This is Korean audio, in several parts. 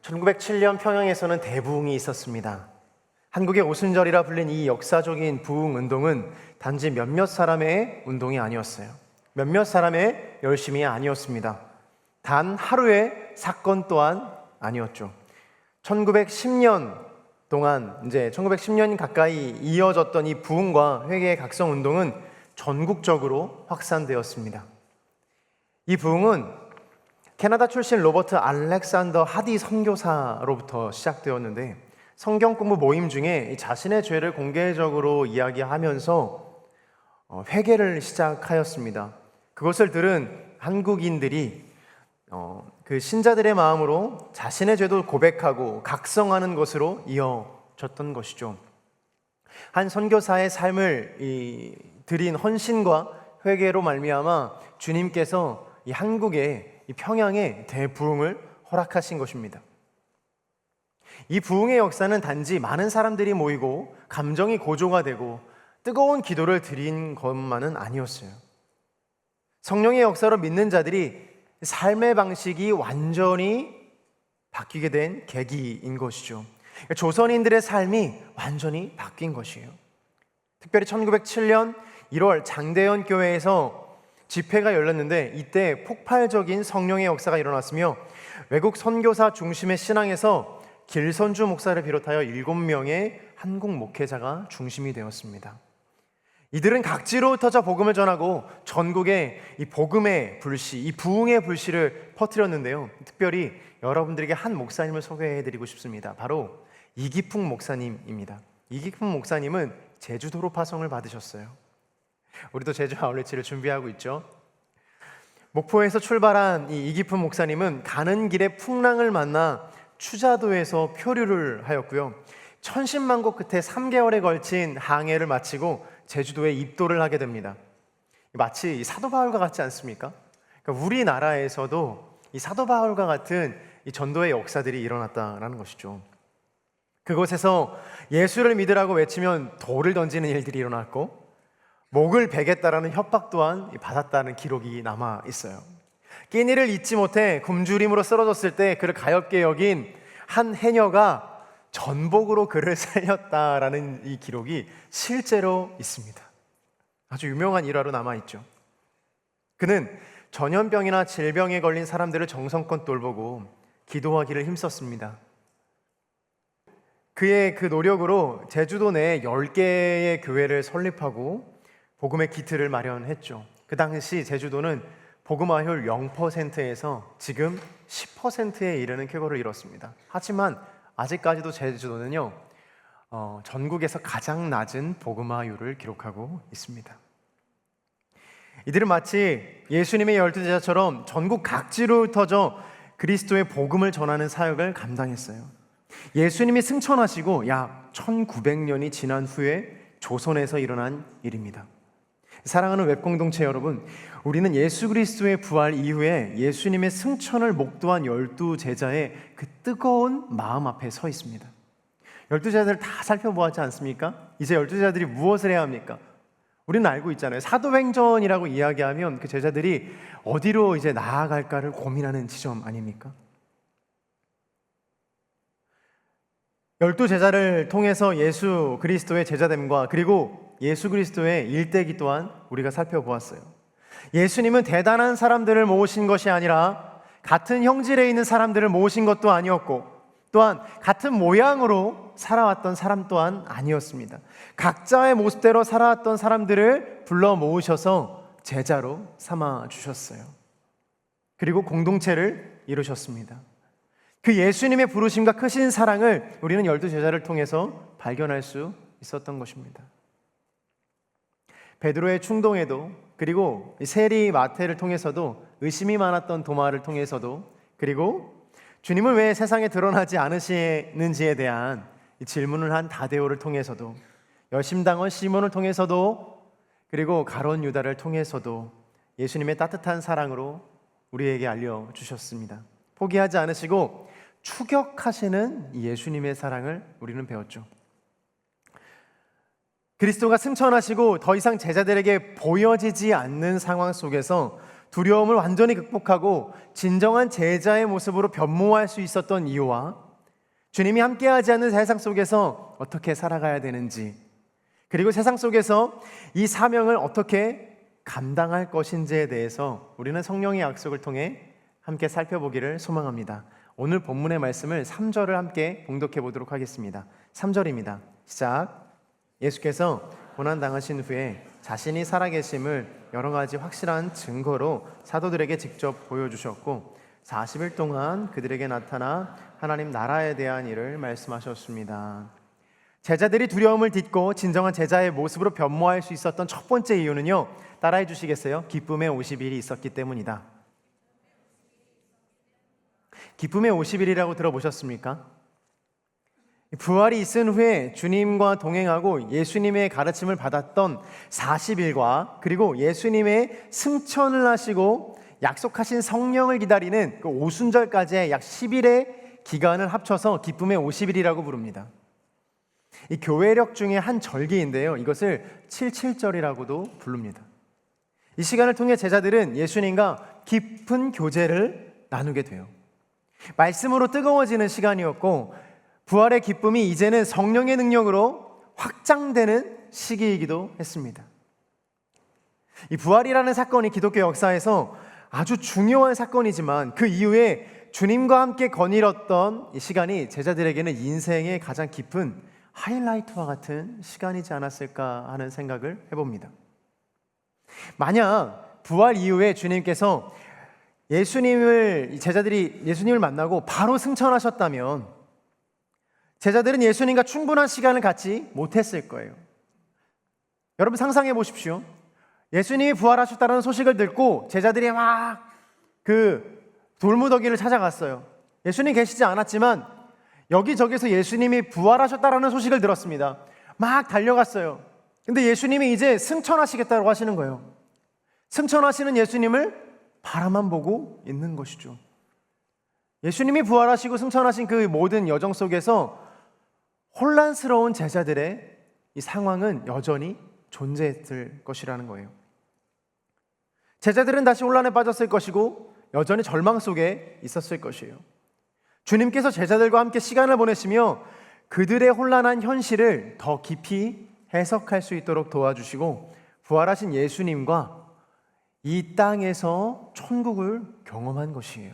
1907년 평양에서는 대부흥이 있었습니다. 한국의 오순절이라 불린 이 역사적인 부흥운동은 단지 몇몇 사람의 운동이 아니었어요. 몇몇 사람의 열심이 아니었습니다. 단 하루의 사건 또한 아니었죠. 1910년 동안 1910년 가까이 이어졌던 이 부흥과 회개의 각성 운동은 전국적으로 확산되었습니다. 이 부흥은 캐나다 출신 로버트 알렉산더 하디 선교사로부터 시작되었는데, 성경 공부 모임 중에 자신의 죄를 공개적으로 이야기하면서 회개를 시작하였습니다. 그것을 들은 한국인들이 그 신자들의 마음으로 자신의 죄도 고백하고 각성하는 것으로 이어졌던 것이죠. 한 선교사의 삶을 드린 헌신과 회개로 말미암아 주님께서 이 한국의 이 평양에 대부흥을 허락하신 것입니다. 이 부흥의 역사는 단지 많은 사람들이 모이고 감정이 고조가 되고 뜨거운 기도를 드린 것만은 아니었어요. 성령의 역사로 믿는 자들이 삶의 방식이 완전히 바뀌게 된 계기인 것이죠. 조선인들의 삶이 완전히 바뀐 것이에요. 특별히 1907년 1월 장대현 교회에서 집회가 열렸는데, 이때 폭발적인 성령의 역사가 일어났으며 외국 선교사 중심의 신앙에서 길선주 목사를 비롯하여 7명의 한국 목회자가 중심이 되었습니다. 이들은 각지로 흩어져 복음을 전하고 전국에 이 복음의 불씨, 이 부흥의 불씨를 퍼뜨렸는데요. 특별히 여러분들에게 한 목사님을 소개해드리고 싶습니다. 바로 이기풍 목사님입니다. 이기풍 목사님은 제주도로 파송을 받으셨어요. 우리도 제주 아울렛을 준비하고 있죠. 목포에서 출발한 이 이기풍 목사님은 가는 길에 풍랑을 만나 추자도에서 표류를 하였고요. 천신만고 끝에 3개월에 걸친 항해를 마치고 제주도에 입도를 하게 됩니다. 마치 사도 바울과 같지 않습니까? 그러니까 우리나라에서도 이 사도 바울과 같은 이 전도의 역사들이 일어났다라는 것이죠. 그곳에서 예수를 믿으라고 외치면 돌을 던지는 일들이 일어났고, 목을 베겠다라는 협박 또한 받았다는 기록이 남아 있어요. 끼니를 잊지 못해 굶주림으로 쓰러졌을 때 그를 가엾게 여긴 한 해녀가 전복으로 그를 살렸다라는 이 기록이 실제로 있습니다. 아주 유명한 일화로 남아있죠. 그는 전염병이나 질병에 걸린 사람들을 정성껏 돌보고 기도하기를 힘썼습니다. 그의 그 노력으로 제주도 내에 10개의 교회를 설립하고 복음의 기틀을 마련했죠. 그 당시 제주도는 복음화율 0%에서 지금 10%에 이르는 쾌거를 이뤘습니다. 하지만 아직까지도 제주도는요, 전국에서 가장 낮은 복음화율을 기록하고 있습니다. 이들은 마치 예수님의 12제자처럼 전국 각지로 흩어져 그리스도의 복음을 전하는 사역을 감당했어요. 예수님이 승천하시고 약 1900년이 지난 후에 조선에서 일어난 일입니다. 사랑하는 웹공동체 여러분, 우리는 예수 그리스도의 부활 이후에 예수님의 승천을 목도한 12제자의 그 뜨거운 마음 앞에 서 있습니다. 12제자들을 다 살펴보았지 않습니까? 이제 12제자들이 무엇을 해야 합니까? 우리는 알고 있잖아요. 사도행전이라고 이야기하면 그 제자들이 어디로 이제 나아갈까를 고민하는 지점 아닙니까? 12제자를 통해서 예수 그리스도의 제자됨과 그리고 예수 그리스도의 일대기 또한 우리가 살펴보았어요. 예수님은 대단한 사람들을 모으신 것이 아니라 같은 형질에 있는 사람들을 모으신 것도 아니었고, 또한 같은 모양으로 살아왔던 사람 또한 아니었습니다. 각자의 모습대로 살아왔던 사람들을 불러 모으셔서 제자로 삼아 주셨어요. 그리고 공동체를 이루셨습니다. 그 예수님의 부르심과 크신 사랑을 우리는 12제자를 통해서 발견할 수 있었던 것입니다. 베드로의 충동에도, 그리고 세리 마태를 통해서도, 의심이 많았던 도마를 통해서도, 그리고 주님은 왜 세상에 드러나지 않으시는지에 대한 질문을 한 다데오를 통해서도, 여심당원 시몬을 통해서도, 그리고 가룟 유다를 통해서도 예수님의 따뜻한 사랑으로 우리에게 알려주셨습니다. 포기하지 않으시고 추격하시는 예수님의 사랑을 우리는 배웠죠. 그리스도가 승천하시고 더 이상 제자들에게 보여지지 않는 상황 속에서 두려움을 완전히 극복하고 진정한 제자의 모습으로 변모할 수 있었던 이유와 주님이 함께하지 않는 세상 속에서 어떻게 살아가야 되는지, 그리고 세상 속에서 이 사명을 어떻게 감당할 것인지에 대해서 우리는 성령의 약속을 통해 함께 살펴보기를 소망합니다. 오늘 본문의 말씀을 3절을 함께 봉독해 보도록 하겠습니다. 3절입니다. 시작. 예수께서 고난당하신 후에 자신이 살아계심을 여러 가지 확실한 증거로 사도들에게 직접 보여주셨고 40일 동안 그들에게 나타나 하나님 나라에 대한 일을 말씀하셨습니다. 제자들이 두려움을 딛고 진정한 제자의 모습으로 변모할 수 있었던 첫 번째 이유는요, 따라해 주시겠어요? 기쁨의 50일이 있었기 때문이다. 기쁨의 50일이라고 들어보셨습니까? 부활이 있은 후에 주님과 동행하고 예수님의 가르침을 받았던 40일과 그리고 예수님의 승천을 하시고 약속하신 성령을 기다리는 그 오순절까지의 약 10일의 기간을 합쳐서 기쁨의 50일이라고 부릅니다. 이 교회력 중에 한 절기인데요, 이것을 77절이라고도 부릅니다. 이 시간을 통해 제자들은 예수님과 깊은 교제를 나누게 돼요. 말씀으로 뜨거워지는 시간이었고 부활의 기쁨이 이제는 성령의 능력으로 확장되는 시기이기도 했습니다. 이 부활이라는 사건이 기독교 역사에서 아주 중요한 사건이지만 그 이후에 주님과 함께 거닐었던 이 시간이 제자들에게는 인생의 가장 깊은 하이라이트와 같은 시간이지 않았을까 하는 생각을 해봅니다. 만약 부활 이후에 주님께서 제자들이 예수님을 만나고 바로 승천하셨다면 제자들은 예수님과 충분한 시간을 갖지 못했을 거예요. 여러분 상상해 보십시오. 예수님이 부활하셨다는 소식을 듣고 제자들이 막 그 돌무더기를 찾아갔어요. 예수님 계시지 않았지만 여기저기서 예수님이 부활하셨다는 소식을 들었습니다. 막 달려갔어요. 근데 예수님이 이제 승천하시겠다고 하시는 거예요. 승천하시는 예수님을 바라만 보고 있는 것이죠. 예수님이 부활하시고 승천하신 그 모든 여정 속에서 혼란스러운 제자들의 이 상황은 여전히 존재했을 것이라는 거예요. 제자들은 다시 혼란에 빠졌을 것이고 여전히 절망 속에 있었을 것이에요. 주님께서 제자들과 함께 시간을 보내시며 그들의 혼란한 현실을 더 깊이 해석할 수 있도록 도와주시고 부활하신 예수님과 이 땅에서 천국을 경험한 것이에요.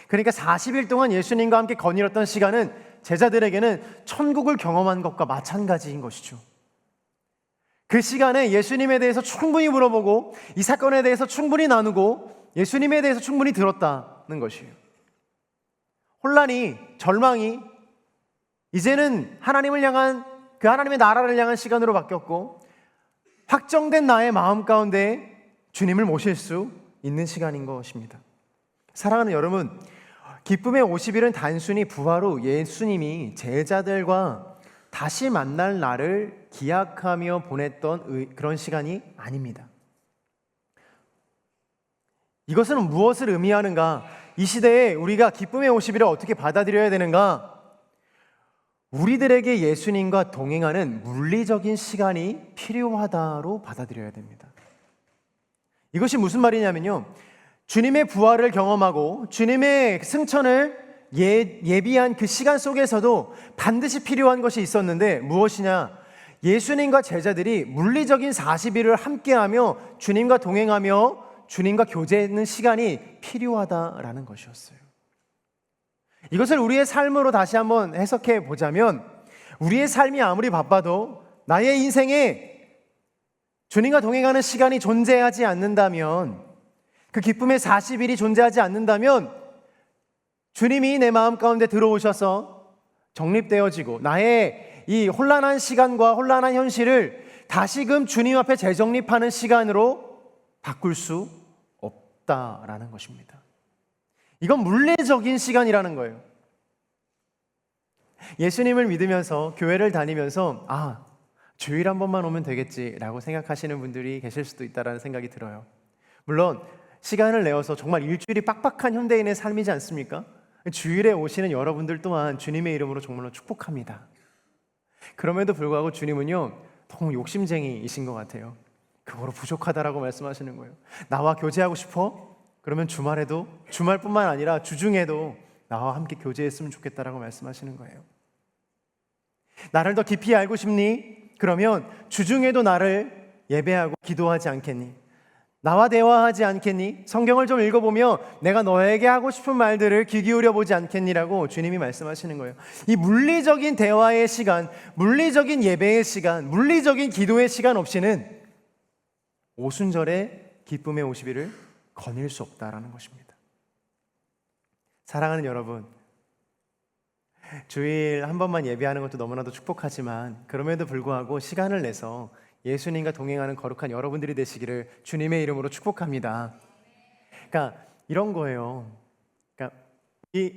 그러니까 40일 동안 예수님과 함께 거닐었던 시간은 제자들에게는 천국을 경험한 것과 마찬가지인 것이죠. 그 시간에 예수님에 대해서 충분히 물어보고 이 사건에 대해서 충분히 나누고 예수님에 대해서 충분히 들었다는 것이에요. 혼란이, 절망이 이제는 하나님을 향한 그 하나님의 나라를 향한 시간으로 바뀌었고 확정된 나의 마음 가운데 주님을 모실 수 있는 시간인 것입니다. 사랑하는 여러분, 기쁨의 50일은 단순히 부활 후 예수님이 제자들과 다시 만날 날을 기약하며 보냈던 그런 시간이 아닙니다. 이것은 무엇을 의미하는가? 이 시대에 우리가 기쁨의 50일을 어떻게 받아들여야 되는가? 우리들에게 예수님과 동행하는 물리적인 시간이 필요하다로 받아들여야 됩니다. 이것이 무슨 말이냐면요, 주님의 부활을 경험하고 주님의 승천을 예비한 그 시간 속에서도 반드시 필요한 것이 있었는데 무엇이냐? 예수님과 제자들이 물리적인 40일을 함께하며 주님과 동행하며 주님과 교제하는 시간이 필요하다라는 것이었어요. 이것을 우리의 삶으로 다시 한번 해석해 보자면 우리의 삶이 아무리 바빠도 나의 인생에 주님과 동행하는 시간이 존재하지 않는다면, 그 기쁨의 40일이 존재하지 않는다면 주님이 내 마음 가운데 들어오셔서 정립되어지고 나의 이 혼란한 시간과 혼란한 현실을 다시금 주님 앞에 재정립하는 시간으로 바꿀 수 없다라는 것입니다. 이건 물리적인 시간이라는 거예요. 예수님을 믿으면서 교회를 다니면서 주일 한 번만 오면 되겠지라고 생각하시는 분들이 계실 수도 있다라는 생각이 들어요. 물론 시간을 내어서 정말 일주일이 빡빡한 현대인의 삶이지 않습니까? 주일에 오시는 여러분들 또한 주님의 이름으로 정말로 축복합니다. 그럼에도 불구하고 주님은요, 너무 욕심쟁이이신 것 같아요. 그거로 부족하다라고 말씀하시는 거예요. 나와 교제하고 싶어? 그러면 주말에도, 주말뿐만 아니라 주중에도 나와 함께 교제했으면 좋겠다라고 말씀하시는 거예요. 나를 더 깊이 알고 싶니? 그러면 주중에도 나를 예배하고 기도하지 않겠니? 나와 대화하지 않겠니? 성경을 좀 읽어보며 내가 너에게 하고 싶은 말들을 귀 기울여 보지 않겠니라고 주님이 말씀하시는 거예요. 이 물리적인 대화의 시간, 물리적인 예배의 시간, 물리적인 기도의 시간 없이는 오순절의 기쁨의 50일을 거닐 수 없다라는 것입니다. 사랑하는 여러분, 주일 한 번만 예배하는 것도 너무나도 축복하지만 그럼에도 불구하고 시간을 내서 예수님과 동행하는 거룩한 여러분들이 되시기를 주님의 이름으로 축복합니다. 그러니까 이런 거예요. 그러니까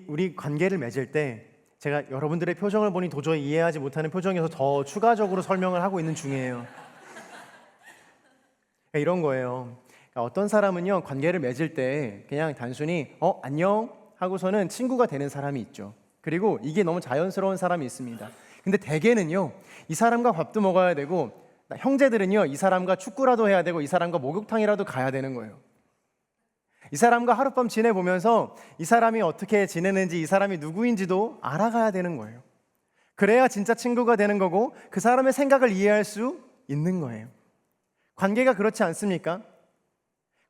우리 관계를 맺을 때 제가 여러분들의 표정을 보니 도저히 이해하지 못하는 표정에서 더 추가적으로 설명을 하고 있는 중이에요. 그러니까 이런 거예요. 그러니까 어떤 사람은요, 관계를 맺을 때 그냥 단순히 안녕 하고서는 친구가 되는 사람이 있죠. 그리고 이게 너무 자연스러운 사람이 있습니다. 근데 대개는요, 이 사람과 밥도 먹어야 되고 형제들은요, 이 사람과 축구라도 해야 되고 이 사람과 목욕탕이라도 가야 되는 거예요. 이 사람과 하룻밤 지내보면서 이 사람이 어떻게 지내는지, 이 사람이 누구인지도 알아가야 되는 거예요. 그래야 진짜 친구가 되는 거고 그 사람의 생각을 이해할 수 있는 거예요. 관계가 그렇지 않습니까?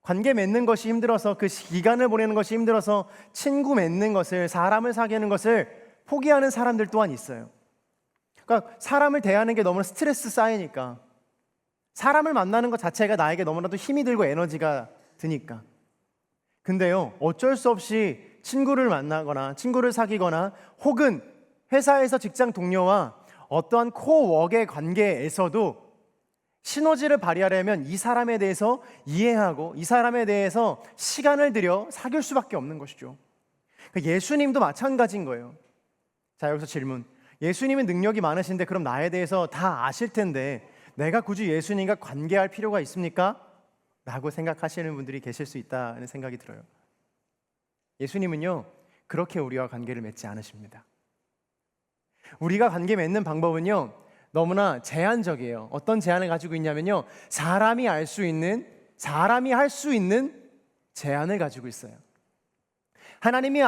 관계 맺는 것이 힘들어서, 그 기간을 보내는 것이 힘들어서 친구 맺는 것을, 사람을 사귀는 것을 포기하는 사람들 또한 있어요. 그러니까 사람을 대하는 게 너무나 스트레스 쌓이니까, 사람을 만나는 것 자체가 나에게 너무나도 힘이 들고 에너지가 드니까. 근데요, 어쩔 수 없이 친구를 만나거나 친구를 사귀거나 혹은 회사에서 직장 동료와 어떠한 코워크의 관계에서도 시너지를 발휘하려면 이 사람에 대해서 이해하고 이 사람에 대해서 시간을 들여 사귈 수밖에 없는 것이죠. 예수님도 마찬가지인 거예요. 자, 여기서 질문. 예수님은 능력이 많으신데 그럼 나에 대해서 다 아실 텐데 내가 굳이 예수님과 관계할 필요가 있습니까? 라고 생각하시는 분들이 계실 수 있다는 생각이 들어요. 예수님은요, 그렇게 우리와 관계를 맺지 않으십니다. 우리가 관계 맺는 방법은요, 너무나 제한적이에요. 어떤 제한을 가지고 있냐면요, 사람이 할 수 있는 제한을 가지고 있어요. 하나님이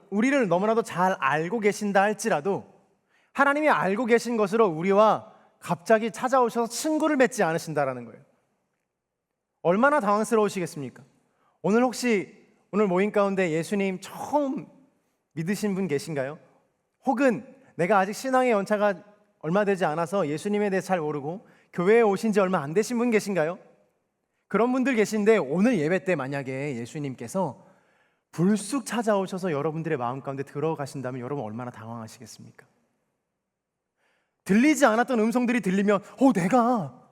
우리를 너무나도 잘 알고 계신다 할지라도 하나님이 알고 계신 것으로 우리와 갑자기 찾아오셔서 친구를 맺지 않으신다라는 거예요. 얼마나 당황스러우시겠습니까? 오늘 모임 가운데 예수님 처음 믿으신 분 계신가요? 혹은 내가 아직 신앙의 연차가 얼마 되지 않아서 예수님에 대해서 잘 모르고 교회에 오신 지 얼마 안 되신 분 계신가요? 그런 분들 계신데 오늘 예배 때 만약에 예수님께서 불쑥 찾아오셔서 여러분들의 마음 가운데 들어가신다면 여러분 얼마나 당황하시겠습니까? 들리지 않았던 음성들이 들리면 내가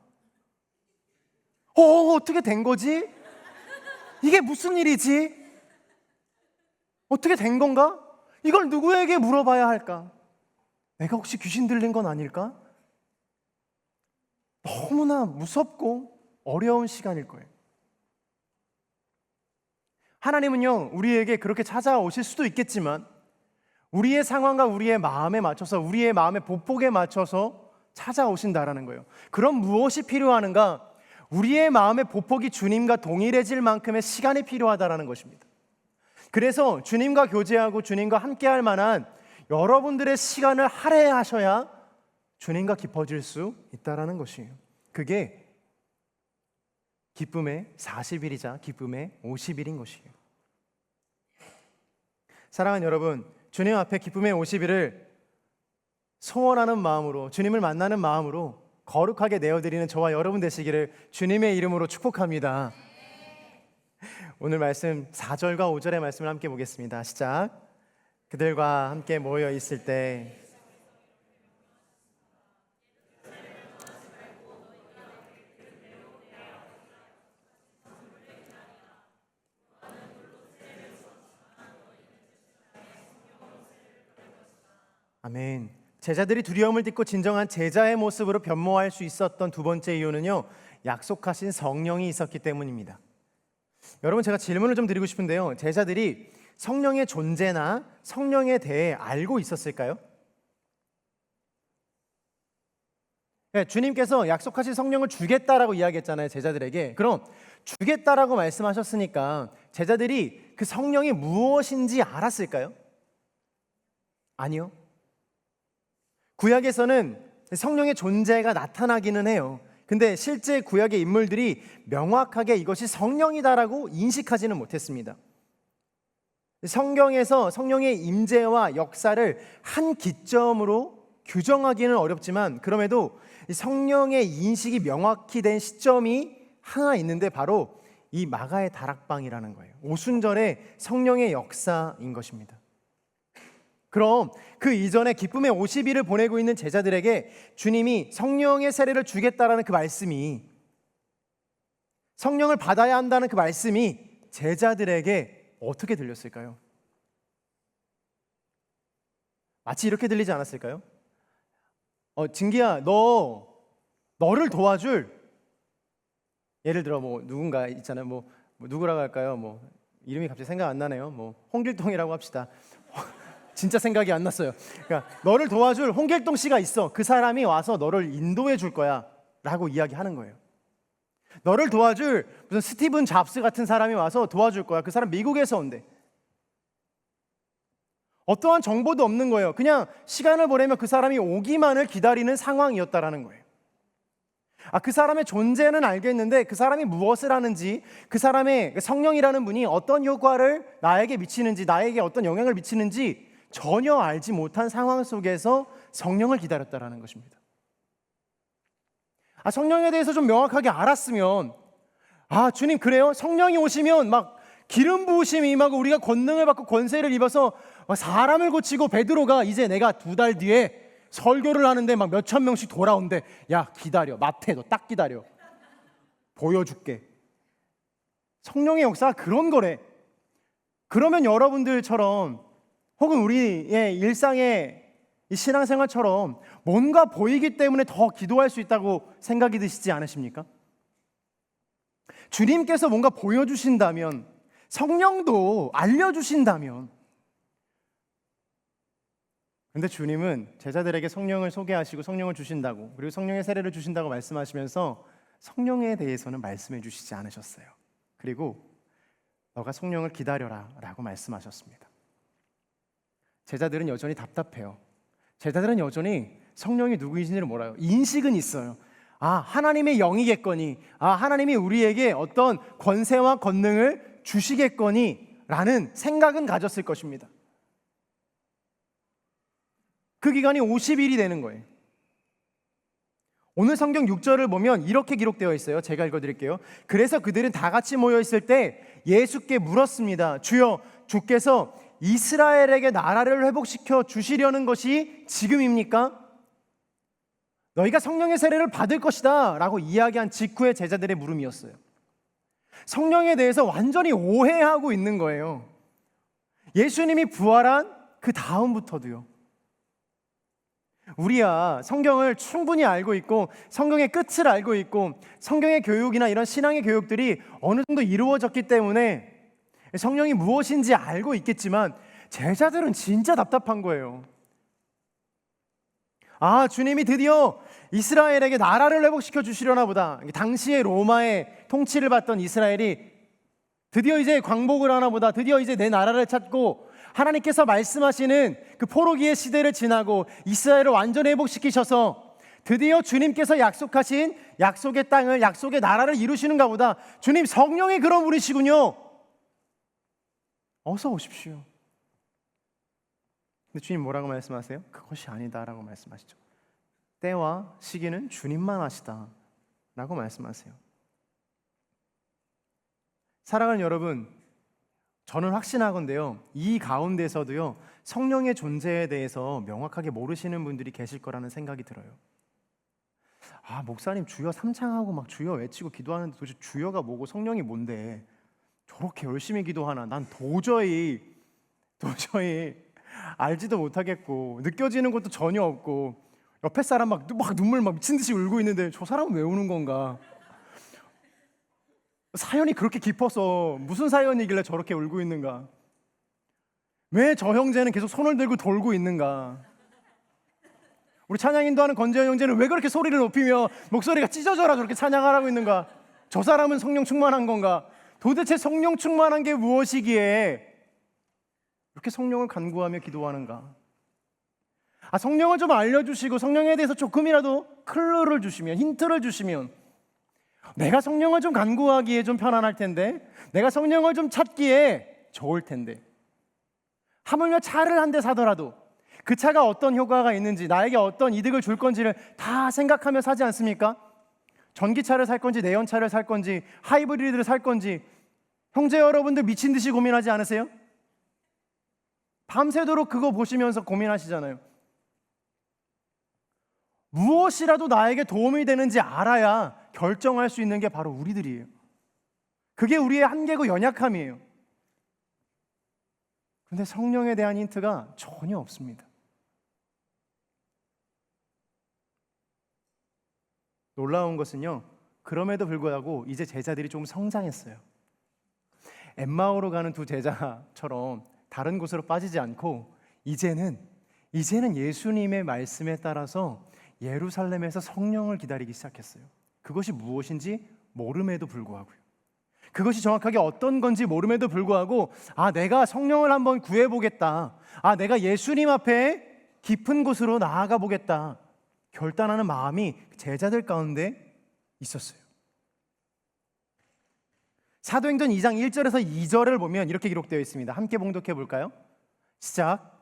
어떻게 된 거지? 이게 무슨 일이지? 어떻게 된 건가? 이걸 누구에게 물어봐야 할까? 내가 혹시 귀신 들린 건 아닐까? 너무나 무섭고 어려운 시간일 거예요. 하나님은요, 우리에게 그렇게 찾아오실 수도 있겠지만 우리의 상황과 우리의 마음에 맞춰서, 우리의 마음의 보폭에 맞춰서 찾아오신다라는 거예요. 그럼 무엇이 필요하는가? 우리의 마음의 보폭이 주님과 동일해질 만큼의 시간이 필요하다라는 것입니다. 그래서 주님과 교제하고 주님과 함께할 만한 여러분들의 시간을 할애하셔야 주님과 깊어질 수 있다라는 것이에요. 그게 기쁨의 40일이자 기쁨의 50일인 것이에요. 사랑하는 여러분, 주님 앞에 기쁨의 50일을 소원하는 마음으로, 주님을 만나는 마음으로 거룩하게 내어드리는 저와 여러분 되시기를 주님의 이름으로 축복합니다. 오늘 말씀 4절과 5절의 말씀을 함께 보겠습니다. 시작. 그들과 함께 모여 있을 때 아멘. 제자들이 두려움을 딛고 진정한 제자의 모습으로 변모할 수 있었던 두 번째 이유는요, 약속하신 성령이 있었기 때문입니다. 여러분, 제가 질문을 좀 드리고 싶은데요, 제자들이 성령의 존재나 성령에 대해 알고 있었을까요? 주님께서 약속하신 성령을 주겠다라고 이야기했잖아요, 제자들에게. 그럼 주겠다라고 말씀하셨으니까 제자들이 그 성령이 무엇인지 알았을까요? 아니요. 구약에서는 성령의 존재가 나타나기는 해요. 근데 실제 구약의 인물들이 명확하게 이것이 성령이다라고 인식하지는 못했습니다. 성경에서 성령의 임재와 역사를 한 기점으로 규정하기는 어렵지만, 그럼에도 성령의 인식이 명확히 된 시점이 하나 있는데 바로 이 마가의 다락방이라는 거예요. 오순절의 성령의 역사인 것입니다. 그럼 그 이전에 기쁨의 50일을 보내고 있는 제자들에게 주님이 성령의 세례를 주겠다라는 그 말씀이, 성령을 받아야 한다는 그 말씀이 제자들에게 어떻게 들렸을까요? 마치 이렇게 들리지 않았을까요? 진기야, 너를 도와줄, 예를 들어 뭐 누군가 있잖아요. 뭐 누구라고 할까요? 이름이 갑자기 생각 안 나네요. 홍길동이라고 합시다. 진짜 생각이 안 났어요. 그러니까 너를 도와줄 홍길동 씨가 있어. 그 사람이 와서 너를 인도해 줄 거야 라고 이야기하는 거예요. 너를 도와줄 무슨 스티븐 잡스 같은 사람이 와서 도와줄 거야. 그 사람 미국에서 온대. 어떠한 정보도 없는 거예요. 그냥 시간을 보내면 그 사람이 오기만을 기다리는 상황이었다라는 거예요. 그 사람의 존재는 알겠는데 그 사람이 무엇을 하는지, 그 사람의 성령이라는 분이 어떤 효과를 나에게 미치는지, 나에게 어떤 영향을 미치는지 전혀 알지 못한 상황 속에서 성령을 기다렸다라는 것입니다. 성령에 대해서 좀 명확하게 알았으면, 주님 그래요? 성령이 오시면 막 기름 부으심이 임하고 우리가 권능을 받고 권세를 입어서 사람을 고치고, 베드로가 이제 내가 2달 뒤에 설교를 하는데 막 몇천 명씩 돌아온대. 야 기다려, 마태 너 딱 기다려, 보여줄게. 성령의 역사가 그런 거래. 그러면 여러분들처럼 혹은 우리의 일상의 이 신앙생활처럼 뭔가 보이기 때문에 더 기도할 수 있다고 생각이 드시지 않으십니까? 주님께서 뭔가 보여주신다면, 성령도 알려주신다면, 근데 주님은 제자들에게 성령을 소개하시고 성령을 주신다고, 그리고 성령의 세례를 주신다고 말씀하시면서 성령에 대해서는 말씀해 주시지 않으셨어요. 그리고 너가 성령을 기다려라 라고 말씀하셨습니다. 제자들은 여전히 답답해요. 제자들은 여전히 성령이 누구이신지를 몰라요. 인식은 있어요. 하나님의 영이겠거니, 하나님이 우리에게 어떤 권세와 권능을 주시겠거니 라는 생각은 가졌을 것입니다. 그 기간이 50일이 되는 거예요. 오늘 성경 6절을 보면 이렇게 기록되어 있어요. 제가 읽어드릴게요. 그래서 그들은 다 같이 모여 있을 때 예수께 물었습니다. 주여, 주께서 이스라엘에게 나라를 회복시켜 주시려는 것이 지금입니까? 너희가 성령의 세례를 받을 것이다 라고 이야기한 직후에 제자들의 물음이었어요. 성령에 대해서 완전히 오해하고 있는 거예요. 예수님이 부활한 그 다음부터도요. 우리야 성경을 충분히 알고 있고 성경의 끝을 알고 있고 성경의 교육이나 이런 신앙의 교육들이 어느 정도 이루어졌기 때문에 성령이 무엇인지 알고 있겠지만, 제자들은 진짜 답답한 거예요. 주님이 드디어 이스라엘에게 나라를 회복시켜 주시려나 보다. 당시에 로마의 통치를 받던 이스라엘이 드디어 이제 광복을 하나 보다. 드디어 이제 내 나라를 찾고 하나님께서 말씀하시는 그 포로기의 시대를 지나고 이스라엘을 완전히 회복시키셔서 드디어 주님께서 약속하신 약속의 땅을, 약속의 나라를 이루시는가 보다. 주님, 성령이 그런 분이시군요. 어서 오십시오. 근데 주님 뭐라고 말씀하세요? 그것이 아니다라고 말씀하시죠. 때와 시기는 주님만 아시다 라고 말씀하세요. 사랑하는 여러분, 저는 확신하건대요, 이 가운데서도요 성령의 존재에 대해서 명확하게 모르시는 분들이 계실 거라는 생각이 들어요. 목사님 주여 삼창하고 막 주여 외치고 기도하는데 도대체 주여가 뭐고 성령이 뭔데 저렇게 열심히 기도하나? 난 도저히 알지도 못하겠고 느껴지는 것도 전혀 없고 옆에 사람 막 눈물 막 미친 듯이 울고 있는데 저 사람은 왜 우는 건가? 사연이 그렇게 깊어서 무슨 사연이길래 저렇게 울고 있는가? 왜 저 형제는 계속 손을 들고 돌고 있는가? 우리 찬양 인도하는 건재현 형제는 왜 그렇게 소리를 높이며 목소리가 찢어져라 저렇게 찬양하라고 있는가? 저 사람은 성령 충만한 건가? 도대체 성령 충만한 게 무엇이기에 이렇게 성령을 간구하며 기도하는가? 성령을 좀 알려주시고 성령에 대해서 조금이라도 클루를 주시면, 힌트를 주시면 내가 성령을 좀 간구하기에 좀 편안할 텐데, 내가 성령을 좀 찾기에 좋을 텐데, 하물며 차를 한 대 사더라도 그 차가 어떤 효과가 있는지, 나에게 어떤 이득을 줄 건지를 다 생각하며 사지 않습니까? 전기차를 살 건지 내연차를 살 건지 하이브리드를 살 건지 형제 여러분들 미친 듯이 고민하지 않으세요? 밤새도록 그거 보시면서 고민하시잖아요. 무엇이라도 나에게 도움이 되는지 알아야 결정할 수 있는 게 바로 우리들이에요. 그게 우리의 한계고 연약함이에요. 그런데 성령에 대한 힌트가 전혀 없습니다. 놀라운 것은요, 그럼에도 불구하고 이제 제자들이 조금 성장했어요. 엠마오로 가는 두 제자처럼 다른 곳으로 빠지지 않고 이제는 예수님의 말씀에 따라서 예루살렘에서 성령을 기다리기 시작했어요. 그것이 무엇인지 모름에도 불구하고요. 그것이 정확하게 어떤 건지 모름에도 불구하고 내가 성령을 한번 구해보겠다. 내가 예수님 앞에 깊은 곳으로 나아가 보겠다. 결단하는 마음이 제자들 가운데 있었어요. 사도행전 2장 1절에서 2절을 보면 이렇게 기록되어 있습니다. 함께 봉독해 볼까요? 시작.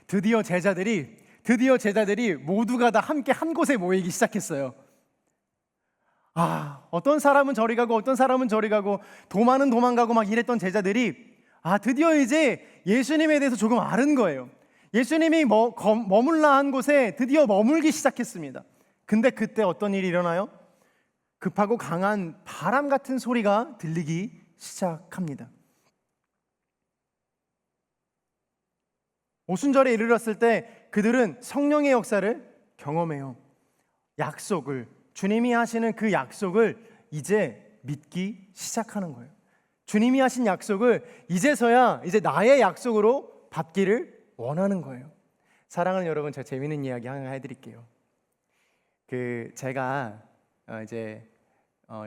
드디어 제자들이 모두가 다 함께 한 곳에 모이기 시작했어요. 어떤 사람은 저리 가고 어떤 사람은 저리 가고 도마는 도망가고 막 이랬던 제자들이 드디어 이제 예수님에 대해서 조금 아는 거예요. 예수님이 머물라 한 곳에 드디어 머물기 시작했습니다. 근데 그때 어떤 일이 일어나요? 급하고 강한 바람 같은 소리가 들리기 시작합니다. 오순절에 이르렀을 때 그들은 성령의 역사를 경험해요. 주님이 하시는 그 약속을 이제 믿기 시작하는 거예요. 주님이 하신 약속을 이제서야 이제 나의 약속으로 받기를 원하는 거예요. 사랑하는 여러분, 제가 재미있는 이야기 하나 해드릴게요. 제가 이제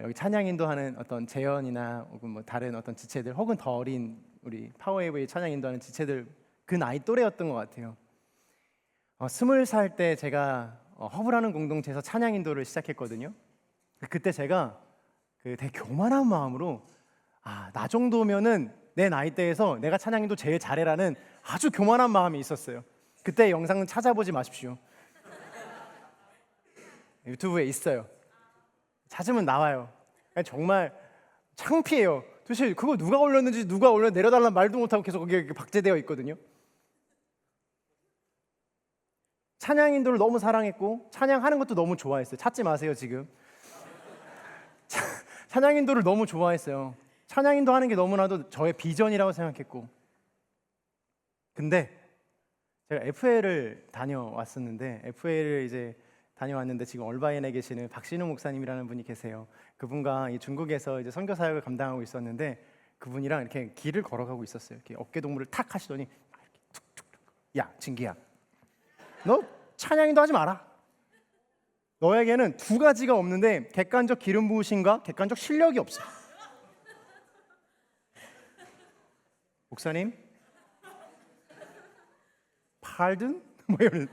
여기 찬양 인도하는 어떤 재현이나 혹은 뭐 다른 어떤 지체들 혹은 더 어린 우리 파워웨이브의 찬양 인도하는 지체들 그 나이 또래였던 것 같아요. 20살 때 제가 허브라는 공동체에서 찬양 인도를 시작했거든요. 그때 제가 되게 교만한 마음으로 나 정도면은 내 나이대에서 내가 찬양 인도 제일 잘해라는 아주 교만한 마음이 있었어요. 그때 영상은 찾아보지 마십시오. 유튜브에 있어요. 찾으면 나와요. 정말 창피해요. 도대체 그거 누가 올렸는지 누가 내려달라는 말도 못하고 계속 거기에 박제되어 있거든요. 찬양 인도를 너무 사랑했고 찬양하는 것도 너무 좋아했어요. 찾지 마세요 지금. 찬양 인도를 너무 좋아했어요. 찬양 인도 하는 게 너무나도 저의 비전이라고 생각했고, 근데 제가 FA를 다녀왔었는데 FA를 이제 다녀왔는데 지금 얼바인에 계시는 박신우 목사님이라는 분이 계세요. 그분과 중국에서 이제 선교 사역을 감당하고 있었는데 그분이랑 이렇게 길을 걸어가고 있었어요. 이렇게 어깨 동무를 탁 하시더니 툭툭, 야 진기야, 너 찬양인도 하지 마라. 너에게는 두 가지가 없는데 객관적 기름 부으심과 객관적 실력이 없어. 목사님, 팔든? 뭐 이런.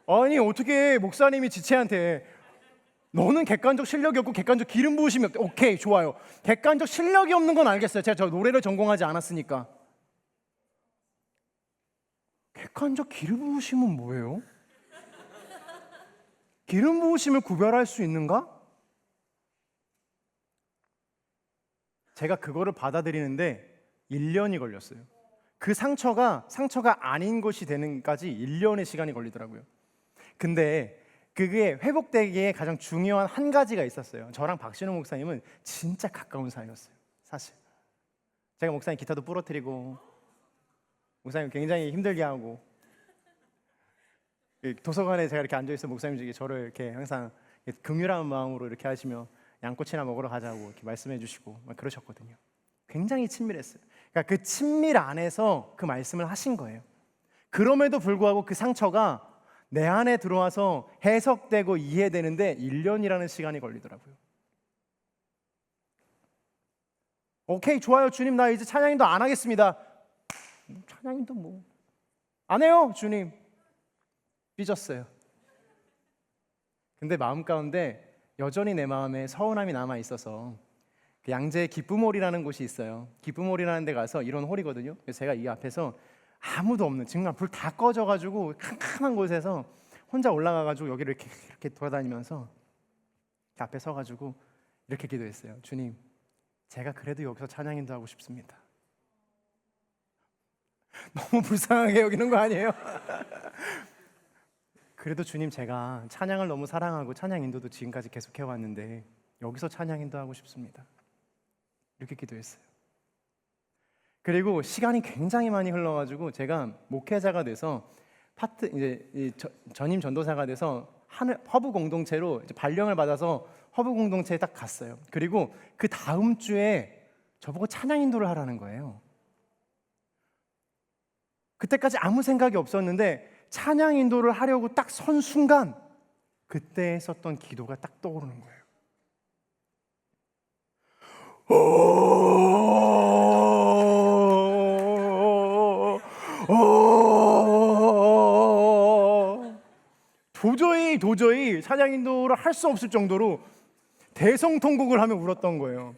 아니 어떻게 목사님이 지체한테 너는 객관적 실력이 없고 객관적 기름 부으심이 없대. 오케이, 좋아요. 객관적 실력이 없는 건 알겠어요. 제가 저 노래를 전공하지 않았으니까. 객관적 기름 부으심은 뭐예요? 기름 부으심을 구별할 수 있는가? 제가 그거를 받아들이는데 1년이 걸렸어요. 그 상처가 아닌 것이 되는까지 1년의 시간이 걸리더라고요. 근데 그게 회복되기에 가장 중요한 한 가지가 있었어요. 저랑 박신호 목사님은 진짜 가까운 사이였어요. 사실 제가 목사님 기타도 부러뜨리고 목사님 굉장히 힘들게 하고, 도서관에 제가 이렇게 앉아있어 목사님들이 저를 이렇게 항상 긍휼한 마음으로 이렇게 하시며 양꼬치나 먹으러 가자고 이렇게 말씀해 주시고 막 그러셨거든요. 굉장히 친밀했어요. 그러니까 그 친밀 안에서 그 말씀을 하신 거예요. 그럼에도 불구하고 그 상처가 내 안에 들어와서 해석되고 이해되는데 1년이라는 시간이 걸리더라고요. 오케이, 좋아요 주님, 나 이제 찬양인도 안 하겠습니다. 찬양인도 뭐 안 해요 주님. 삐졌어요. 근데 마음 가운데 여전히 내 마음에 서운함이 남아 있어서 그 양재 기쁨홀이라는 곳이 있어요. 기쁨홀이라는 데 가서 이런 홀이거든요. 그래서 제가 이 앞에서 아무도 없는, 정말 불 다 꺼져가지고 캄캄한 곳에서 혼자 올라가가지고 여기를 이렇게 돌아다니면서 이렇게 앞에 서가지고 이렇게 기도했어요. 주님, 제가 그래도 여기서 찬양인도 하고 싶습니다. 너무 불쌍하게 여기는 거 아니에요? 그래도 주님, 제가 찬양을 너무 사랑하고 찬양 인도도 지금까지 계속 해왔는데 여기서 찬양 인도하고 싶습니다. 이렇게 기도했어요. 그리고 시간이 굉장히 많이 흘러가지고 제가 목회자가 돼서 이제 전임 전도사가 돼서 허브 공동체로 이제 발령을 받아서 허브 공동체에 딱 갔어요. 그리고 그 다음 주에 저보고 찬양 인도를 하라는 거예요. 그때까지 아무 생각이 없었는데 찬양 인도를 하려고 딱 선 순간 그때 했었던 기도가 딱 떠오르는 거예요. 도저히 찬양 인도를 할 수 없을 정도로 대성통곡을 하며 울었던 거예요.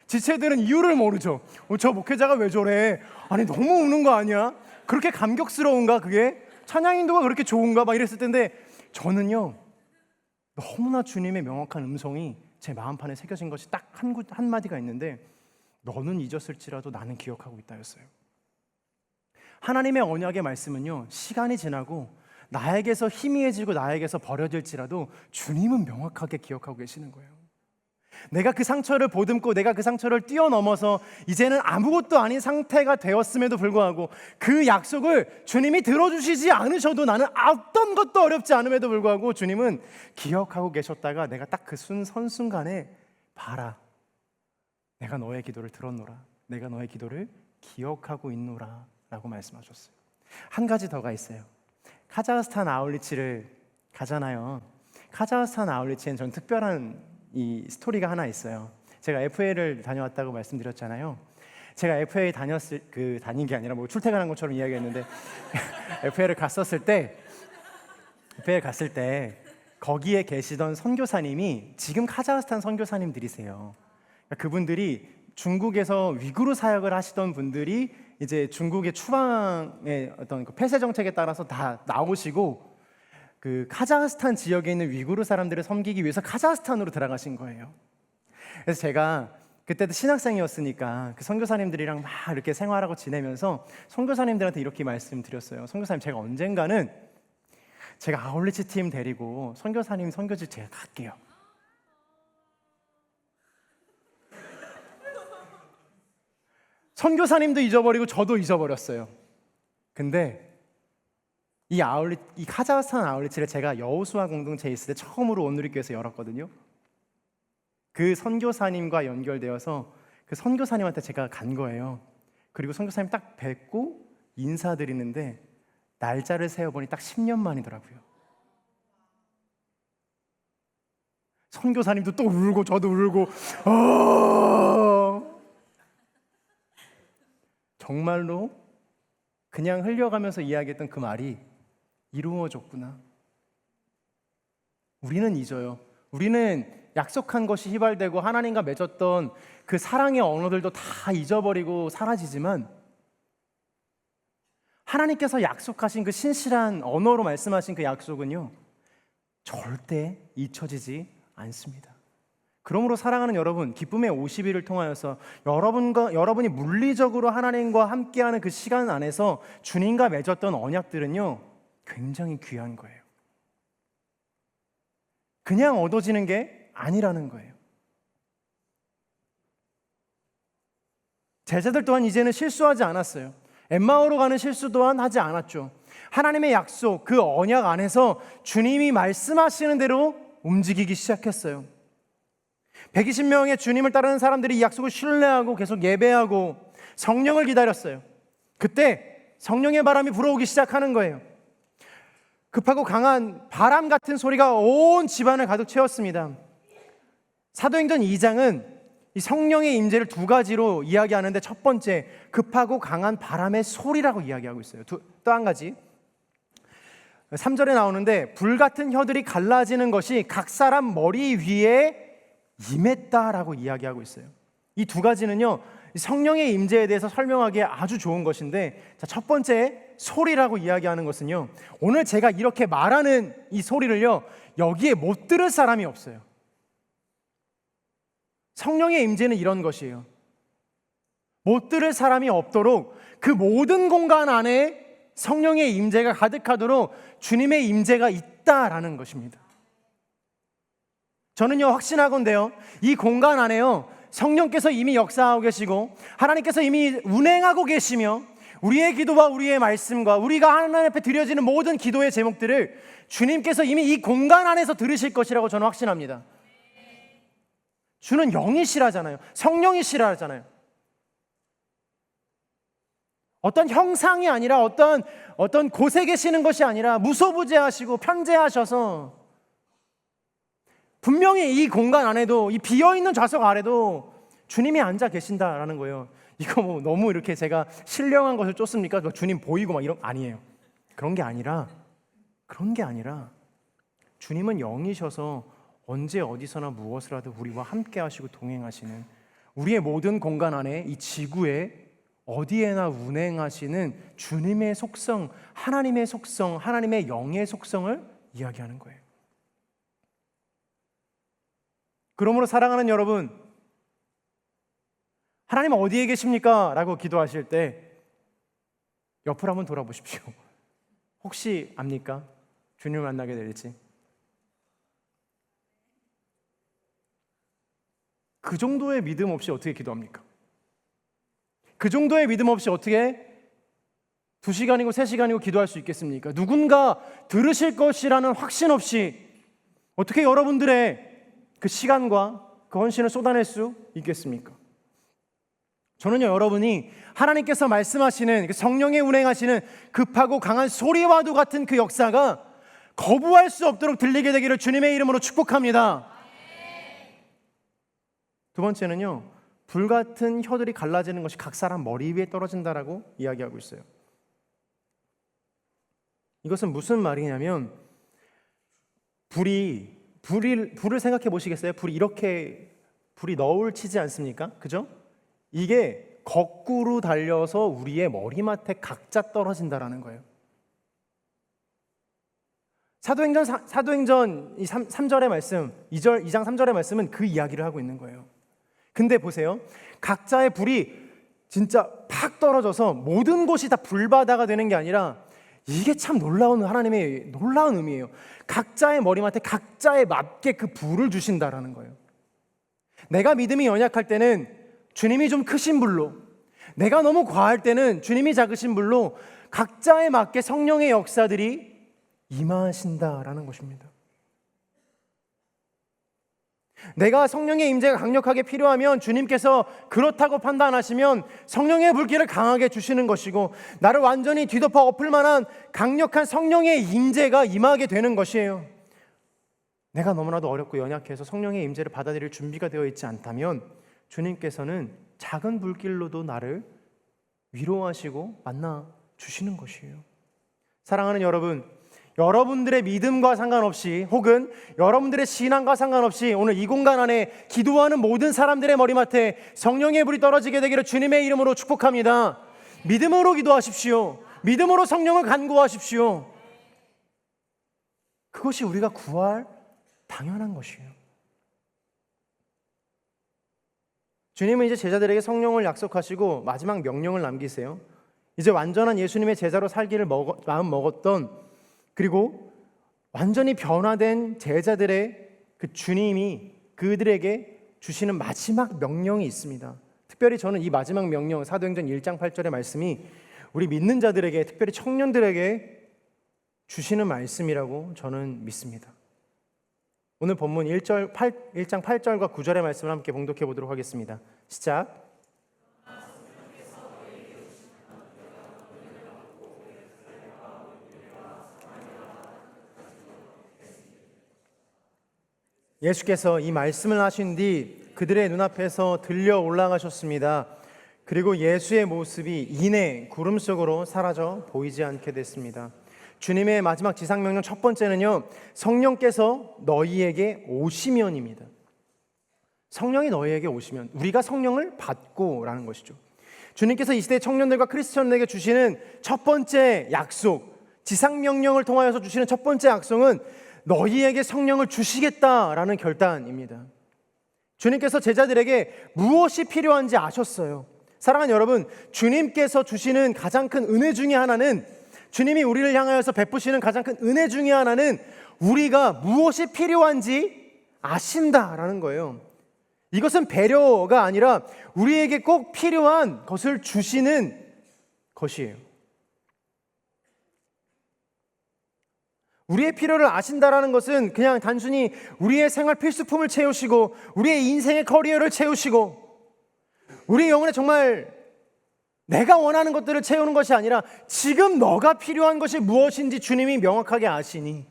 지체들은 이유를 모르죠. 저 목회자가 왜 저래? 아니 너무 우는 거 아니야? 그렇게 감격스러운가 그게? 찬양 인도가 그렇게 좋은가? 막 이랬을 텐데 저는요, 너무나 주님의 명확한 음성이 제 마음판에 새겨진 것이 딱 한 마디가 있는데, 너는 잊었을지라도 나는 기억하고 있다였어요. 하나님의 언약의 말씀은요, 시간이 지나고 나에게서 희미해지고 나에게서 버려질지라도 주님은 명확하게 기억하고 계시는 거예요. 내가 그 상처를 보듬고 내가 그 상처를 뛰어넘어서 이제는 아무것도 아닌 상태가 되었음에도 불구하고 그 약속을 주님이 들어주시지 않으셔도 나는 어떤 것도 어렵지 않음에도 불구하고 주님은 기억하고 계셨다가 내가 딱 그 선순간에 봐라, 내가 너의 기도를 들었노라, 내가 너의 기도를 기억하고 있노라 라고 말씀하셨어요. 한 가지 더가 있어요. 카자흐스탄 아울리치를 가잖아요. 카자흐스탄 아울리치엔 전 특별한 이 스토리가 하나 있어요. 제가 FA를 다녀왔다고 말씀드렸잖아요. 제가 FA 다닌 게 아니라 뭐 출퇴근한 것처럼 이야기했는데 FA를 갔을 때 거기에 계시던 선교사님이 지금 카자흐스탄 선교사님들이세요. 그러니까 그분들이 중국에서 위구르 사역을 하시던 분들이 이제 중국의 추방의 어떤 그 폐쇄 정책에 따라서 다 나오시고 그 카자흐스탄 지역에 있는 위구르 사람들을 섬기기 위해서 카자흐스탄으로 들어가신 거예요. 그래서 제가 그때도 신학생이었으니까 그 선교사님들이랑 막 이렇게 생활하고 지내면서 선교사님들한테 이렇게 말씀드렸어요. 선교사님, 제가 언젠가는 제가 아울리치 팀 데리고 선교사님 선교지 제가 갈게요. 선교사님도 잊어버리고 저도 잊어버렸어요. 근데 이 카자흐스탄 아울리치를 제가 여호수아 공동체에 있을 때 처음으로 온누리교회에서 열었거든요. 그 선교사님과 연결되어서 그 선교사님한테 제가 간 거예요. 그리고 선교사님 딱 뵙고 인사드리는데 날짜를 세어보니 딱 10년 만이더라고요. 선교사님도 또 울고 저도 울고 정말로 그냥 흘려가면서 이야기했던 그 말이 이루어졌구나. 우리는 잊어요. 우리는 약속한 것이 휘발되고 하나님과 맺었던 그 사랑의 언어들도 다 잊어버리고 사라지지만 하나님께서 약속하신 그 신실한 언어로 말씀하신 그 약속은요, 절대 잊혀지지 않습니다. 그러므로 사랑하는 여러분, 기쁨의 50일을 통하여서 여러분이 물리적으로 하나님과 함께하는 그 시간 안에서 주님과 맺었던 언약들은요, 굉장히 귀한 거예요. 그냥 얻어지는 게 아니라는 거예요. 제자들 또한 이제는 실수하지 않았어요. 엠마오로 가는 실수 또한 하지 않았죠. 하나님의 약속, 그 언약 안에서 주님이 말씀하시는 대로 움직이기 시작했어요. 120명의 주님을 따르는 사람들이 이 약속을 신뢰하고 계속 예배하고 성령을 기다렸어요. 그때 성령의 바람이 불어오기 시작하는 거예요. 급하고 강한 바람 같은 소리가 온 집안을 가득 채웠습니다. 사도행전 2장은 이 성령의 임재를 두 가지로 이야기하는데, 첫 번째, 급하고 강한 바람의 소리라고 이야기하고 있어요. 또 한 가지, 3절에 나오는데 불같은 혀들이 갈라지는 것이 각 사람 머리 위에 임했다라고 이야기하고 있어요. 이 두 가지는요, 성령의 임재에 대해서 설명하기에 아주 좋은 것인데, 자, 첫 번째 소리라고 이야기하는 것은요, 오늘 제가 이렇게 말하는 이 소리를요, 여기에 못 들을 사람이 없어요. 성령의 임재는 이런 것이에요. 못 들을 사람이 없도록 그 모든 공간 안에 성령의 임재가 가득하도록 주님의 임재가 있다라는 것입니다. 저는요, 확신하건대요, 이 공간 안에요, 성령께서 이미 역사하고 계시고 하나님께서 이미 운행하고 계시며, 우리의 기도와 우리의 말씀과 우리가 하나님 앞에 드려지는 모든 기도의 제목들을 주님께서 이미 이 공간 안에서 들으실 것이라고 저는 확신합니다. 주는 영이시라잖아요. 성령이시라잖아요. 어떤 형상이 아니라 어떤 곳에 계시는 것이 아니라 무소부재하시고 편재하셔서 분명히 이 공간 안에도, 이 비어있는 좌석 아래도 주님이 앉아 계신다라는 거예요. 이거 뭐 너무 이렇게 제가 신령한 것을 쫓습니까? 주님 보이고 막 이런, 아니에요. 그런 게 아니라 주님은 영이셔서 언제 어디서나 무엇을 하든 우리와 함께 하시고 동행하시는, 우리의 모든 공간 안에 이 지구에 어디에나 운행하시는 주님의 속성, 하나님의 속성, 하나님의 영의 속성을 이야기하는 거예요. 그러므로 사랑하는 여러분, 하나님 어디에 계십니까? 라고 기도하실 때 옆을 한번 돌아보십시오. 혹시 압니까? 주님을 만나게 될지. 그 정도의 믿음 없이 어떻게 기도합니까? 그 정도의 믿음 없이 어떻게 2시간이고 3시간이고 기도할 수 있겠습니까? 누군가 들으실 것이라는 확신 없이 어떻게 여러분들의 그 시간과 그 헌신을 쏟아낼 수 있겠습니까? 저는요, 여러분이 하나님께서 말씀하시는, 그 성령의 운행하시는 급하고 강한 소리와도 같은 그 역사가 거부할 수 없도록 들리게 되기를 주님의 이름으로 축복합니다. 두 번째는요, 불같은 혀들이 갈라지는 것이 각 사람 머리 위에 떨어진다라고 이야기하고 있어요. 이것은 무슨 말이냐면, 불을 생각해 보시겠어요? 불이 너울 치지 않습니까? 그죠? 이게 거꾸로 달려서 우리의 머리맡에 각자 떨어진다라는 거예요. 사도행전 3절의 말씀, 2장 3절의 말씀은 그 이야기를 하고 있는 거예요. 근데 보세요, 각자의 불이 진짜 팍 떨어져서 모든 곳이 다 불바다가 되는 게 아니라, 이게 참 놀라운 하나님의 놀라운 의미예요. 각자의 머리맡에 각자에 맞게 그 불을 주신다라는 거예요. 내가 믿음이 연약할 때는 주님이 좀 크신 불로, 내가 너무 과할 때는 주님이 작으신 불로 각자에 맞게 성령의 역사들이 임하신다라는 것입니다. 내가 성령의 임재가 강력하게 필요하면 주님께서 그렇다고 판단하시면 성령의 불길을 강하게 주시는 것이고, 나를 완전히 뒤덮어 엎을 만한 강력한 성령의 임재가 임하게 되는 것이에요. 내가 너무나도 어렵고 연약해서 성령의 임재를 받아들일 준비가 되어 있지 않다면 주님께서는 작은 불길로도 나를 위로하시고 만나 주시는 것이에요. 사랑하는 여러분, 여러분들의 믿음과 상관없이, 혹은 여러분들의 신앙과 상관없이 오늘 이 공간 안에 기도하는 모든 사람들의 머리맡에 성령의 불이 떨어지게 되기를 주님의 이름으로 축복합니다. 믿음으로 기도하십시오. 믿음으로 성령을 간구하십시오. 그것이 우리가 구할 당연한 것이에요. 주님은 이제 제자들에게 성령을 약속하시고 마지막 명령을 남기세요. 이제 완전한 예수님의 제자로 살기를 마음 먹었던, 그리고 완전히 변화된 제자들의 그 주님이 그들에게 주시는 마지막 명령이 있습니다. 특별히 저는 이 마지막 명령, 사도행전 1장 8절의 말씀이 우리 믿는 자들에게, 특별히 청년들에게 주시는 말씀이라고 저는 믿습니다. 오늘 본문 1장 8절과 9절의 말씀을 함께 봉독해 보도록 하겠습니다. 시작. 예수께서 이 말씀을 하신 뒤 그들의 눈앞에서 들려 올라가셨습니다. 그리고 예수의 모습이 이내 구름 속으로 사라져 보이지 않게 됐습니다. 주님의 마지막 지상명령 첫 번째는요, 성령께서 너희에게 오시면입니다. 성령이 너희에게 오시면, 우리가 성령을 받고라는 것이죠. 주님께서 이 시대 청년들과 크리스천들에게 주시는 첫 번째 약속, 지상명령을 통하여서 주시는 첫 번째 약속은 너희에게 성령을 주시겠다라는 결단입니다. 주님께서 제자들에게 무엇이 필요한지 아셨어요. 사랑하는 여러분, 주님께서 주시는 가장 큰 은혜 중에 하나는, 주님이 우리를 향하여서 베푸시는 가장 큰 은혜 중에 하나는 우리가 무엇이 필요한지 아신다라는 거예요. 이것은 배려가 아니라 우리에게 꼭 필요한 것을 주시는 것이에요. 우리의 필요를 아신다라는 것은 그냥 단순히 우리의 생활 필수품을 채우시고 우리의 인생의 커리어를 채우시고 우리 영혼에 정말 내가 원하는 것들을 채우는 것이 아니라 지금 너가 필요한 것이 무엇인지 주님이 명확하게 아시니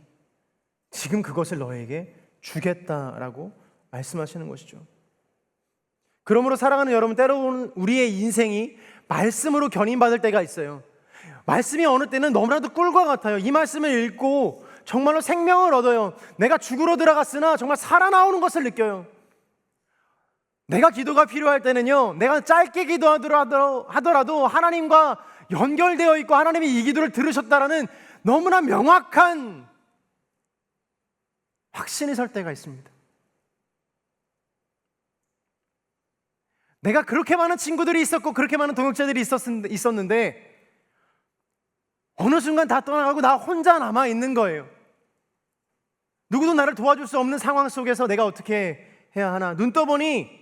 지금 그것을 너에게 주겠다라고 말씀하시는 것이죠. 그러므로 사랑하는 여러분, 때로는 우리의 인생이 말씀으로 견인받을 때가 있어요. 말씀이 어느 때는 너무나도 꿀과 같아요. 이 말씀을 읽고 정말로 생명을 얻어요. 내가 죽으러 들어갔으나 정말 살아나오는 것을 느껴요. 내가 기도가 필요할 때는요, 내가 짧게 기도하더라도 하나님과 연결되어 있고 하나님이 이 기도를 들으셨다라는 너무나 명확한 확신이 설 때가 있습니다. 내가 그렇게 많은 친구들이 있었고 그렇게 많은 동역자들이 있었는데 어느 순간 다 떠나가고 나 혼자 남아있는 거예요. 누구도 나를 도와줄 수 없는 상황 속에서 내가 어떻게 해야 하나. 눈 떠보니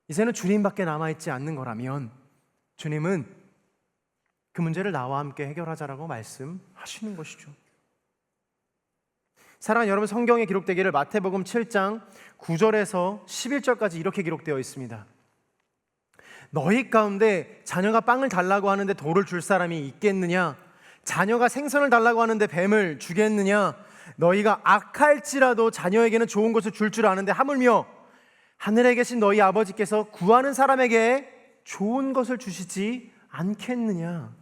이제는 주님밖에 남아있지 않는 거라면 주님은 그 문제를 나와 함께 해결하자라고 말씀하시는 것이죠. 사랑하는 여러분, 성경에 기록되기를 마태복음 7장 9절에서 11절까지 이렇게 기록되어 있습니다. 너희 가운데 자녀가 빵을 달라고 하는데 돌을 줄 사람이 있겠느냐? 자녀가 생선을 달라고 하는데 뱀을 주겠느냐? 너희가 악할지라도 자녀에게는 좋은 것을 줄 아는데 하물며 하늘에 계신 너희 아버지께서 구하는 사람에게 좋은 것을 주시지 않겠느냐?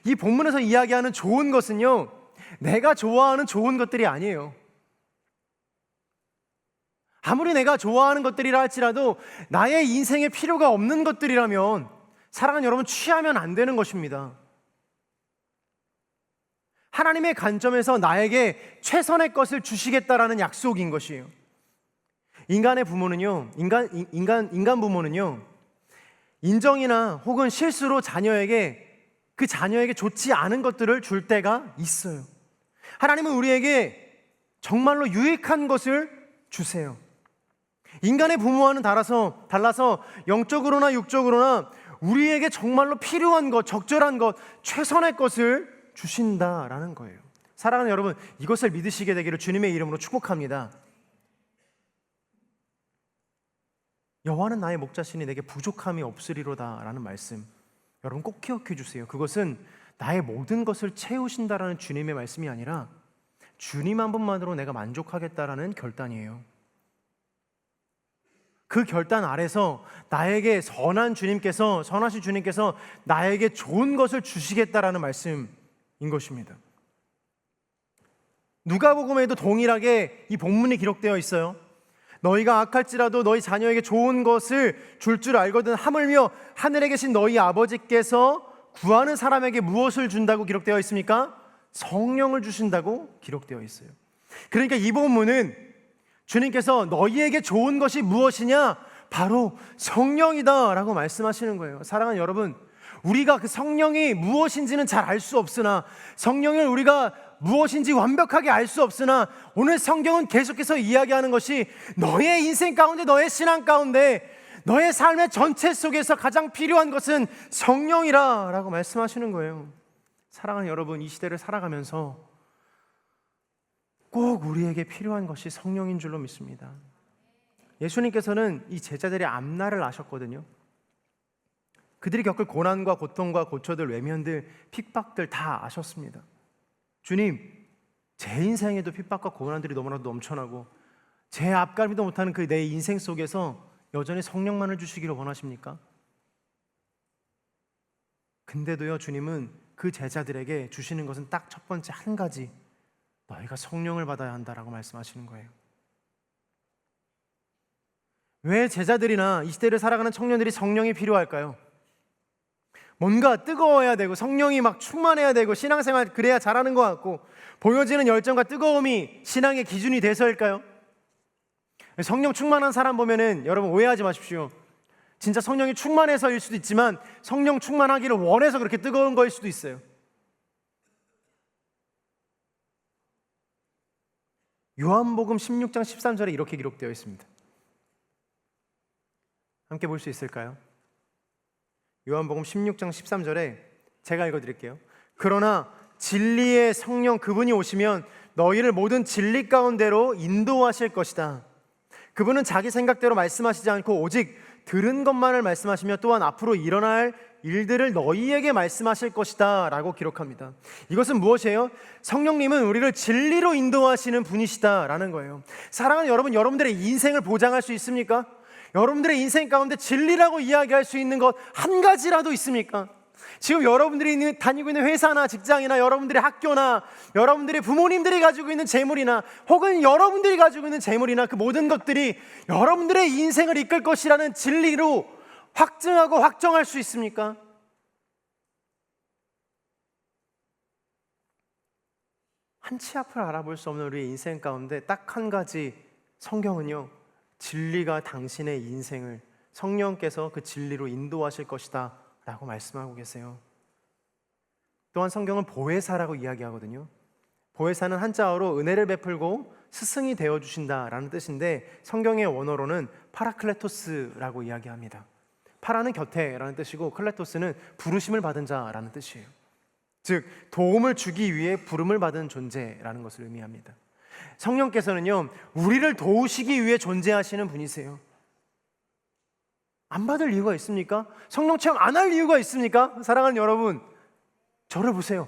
이 본문에서 이야기하는 좋은 것은요, 내가 좋아하는 좋은 것들이 아니에요. 아무리 내가 좋아하는 것들이라 할지라도 나의 인생에 필요가 없는 것들이라면 사랑하는 여러분, 취하면 안 되는 것입니다. 하나님의 관점에서 나에게 최선의 것을 주시겠다라는 약속인 것이에요. 인간 부모는요, 인정이나 혹은 실수로 그 자녀에게 좋지 않은 것들을 줄 때가 있어요. 하나님은 우리에게 정말로 유익한 것을 주세요. 인간의 부모와는 달라서 영적으로나 육적으로나 우리에게 정말로 필요한 것, 적절한 것, 최선의 것을 주신다라는 거예요. 사랑하는 여러분, 이것을 믿으시게 되기를 주님의 이름으로 축복합니다. 여호와는 나의 목자시니 내게 부족함이 없으리로다 라는 말씀, 여러분 꼭 기억해 주세요. 그것은 나의 모든 것을 채우신다라는 주님의 말씀이 아니라 주님 한 분만으로 내가 만족하겠다라는 결단이에요. 그 결단 아래서 나에게 선하신 주님께서 나에게 좋은 것을 주시겠다라는 말씀인 것입니다. 누가복음에도 동일하게 이 본문이 기록되어 있어요. 너희가 악할지라도 너희 자녀에게 좋은 것을 줄 알거든 하물며 하늘에 계신 너희 아버지께서 구하는 사람에게 무엇을 준다고 기록되어 있습니까? 성령을 주신다고 기록되어 있어요. 그러니까 이 본문은 주님께서 너희에게 좋은 것이 무엇이냐? 바로 성령이다 라고 말씀하시는 거예요. 사랑하는 여러분, 우리가 그 성령이 무엇인지는 잘 알 수 없으나, 성령을 우리가 무엇인지 완벽하게 알 수 없으나, 오늘 성경은 계속해서 이야기하는 것이 너의 인생 가운데, 너의 신앙 가운데, 너의 삶의 전체 속에서 가장 필요한 것은 성령이라 라고 말씀하시는 거예요. 사랑하는 여러분, 이 시대를 살아가면서 꼭 우리에게 필요한 것이 성령인 줄로 믿습니다. 예수님께서는 이 제자들의 앞날을 아셨거든요. 그들이 겪을 고난과 고통과 고초들, 외면들, 핍박들 다 아셨습니다. 주님, 제 인생에도 핍박과 고난들이 너무나도 넘쳐나고 제 앞가림도 못하는 그 내 인생 속에서 여전히 성령만을 주시기를 원하십니까? 근데도요, 주님은 그 제자들에게 주시는 것은 딱 첫 번째 한 가지, 너희가 성령을 받아야 한다라고 말씀하시는 거예요. 왜 제자들이나 이 시대를 살아가는 청년들이 성령이 필요할까요? 뭔가 뜨거워야 되고 성령이 막 충만해야 되고 신앙생활 그래야 잘하는 것 같고 보여지는 열정과 뜨거움이 신앙의 기준이 돼서일까요? 성령 충만한 사람 보면은 여러분 오해하지 마십시오. 진짜 성령이 충만해서일 수도 있지만 성령 충만하기를 원해서 그렇게 뜨거운 거일 수도 있어요. 요한복음 16장 13절에 이렇게 기록되어 있습니다. 함께 볼 수 있을까요? 요한복음 16장 13절에 제가 읽어드릴게요. 그러나 진리의 성령 그분이 오시면 너희를 모든 진리 가운데로 인도하실 것이다. 그분은 자기 생각대로 말씀하시지 않고 오직 들은 것만을 말씀하시며 또한 앞으로 일어날 일들을 너희에게 말씀하실 것이다 라고 기록합니다. 이것은 무엇이에요? 성령님은 우리를 진리로 인도하시는 분이시다 라는 거예요. 사랑하는 여러분, 여러분들의 인생을 보장할 수 있습니까? 여러분들의 인생 가운데 진리라고 이야기할 수 있는 것 한 가지라도 있습니까? 지금 여러분들이 다니고 있는 회사나 직장이나 여러분들의 학교나 여러분들의 부모님들이 가지고 있는 재물이나 혹은 여러분들이 가지고 있는 재물이나 그 모든 것들이 여러분들의 인생을 이끌 것이라는 진리로 확증하고 확정할 수 있습니까? 한치 앞을 알아볼 수 없는 우리의 인생 가운데 딱 한 가지 성경은요, 진리가 당신의 인생을 성령께서 그 진리로 인도하실 것이다 라고 말씀하고 계세요. 또한 성경은 보혜사라고 이야기하거든요. 보혜사는 한자어로 은혜를 베풀고 스승이 되어주신다 라는 뜻인데 성경의 원어로는 파라클레토스라고 이야기합니다. 파라는 곁에 라는 뜻이고 클레토스는 부르심을 받은 자라는 뜻이에요. 즉 도움을 주기 위해 부름을 받은 존재라는 것을 의미합니다. 성령께서는요, 우리를 도우시기 위해 존재하시는 분이세요. 안 받을 이유가 있습니까? 성령 체험 안 할 이유가 있습니까? 사랑하는 여러분, 저를 보세요.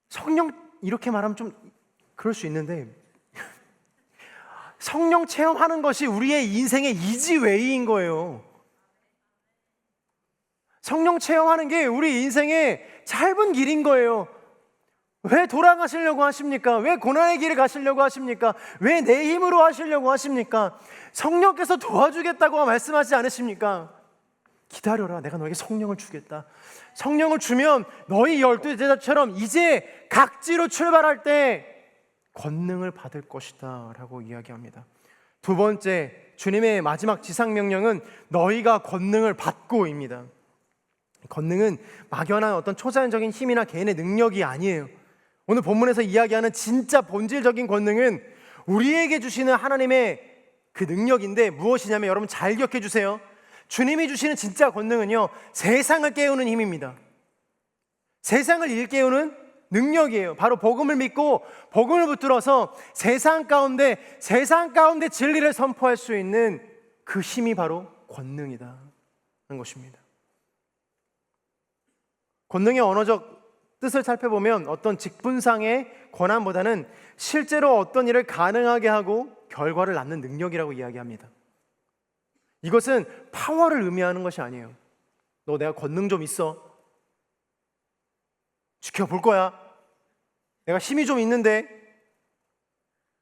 성령 이렇게 말하면 좀 그럴 수 있는데 성령 체험하는 것이 우리의 인생의 이지웨이인 거예요. 성령 체험하는 게 우리 인생의 짧은 길인 거예요. 왜 돌아가시려고 하십니까? 왜 고난의 길을 가시려고 하십니까? 왜 내 힘으로 하시려고 하십니까? 성령께서 도와주겠다고 말씀하지 않으십니까? 기다려라, 내가 너에게 성령을 주겠다. 성령을 주면 너희 12 제자처럼 이제 각지로 출발할 때 권능을 받을 것이다 라고 이야기합니다. 두 번째, 주님의 마지막 지상명령은 너희가 권능을 받고입니다. 권능은 막연한 어떤 초자연적인 힘이나 개인의 능력이 아니에요. 오늘 본문에서 이야기하는 진짜 본질적인 권능은 우리에게 주시는 하나님의 그 능력인데 무엇이냐면, 여러분 잘 기억해 주세요. 주님이 주시는 진짜 권능은요, 세상을 깨우는 힘입니다. 세상을 일깨우는 능력이에요. 바로 복음을 믿고 복음을 붙들어서 세상 가운데 진리를 선포할 수 있는 그 힘이 바로 권능이다 하는 것입니다. 권능의 언어적 뜻을 살펴보면 어떤 직분상의 권한보다는 실제로 어떤 일을 가능하게 하고 결과를 낳는 능력이라고 이야기합니다. 이것은 파워를 의미하는 것이 아니에요. 너 내가 권능 좀 있어, 지켜볼 거야, 내가 힘이 좀 있는데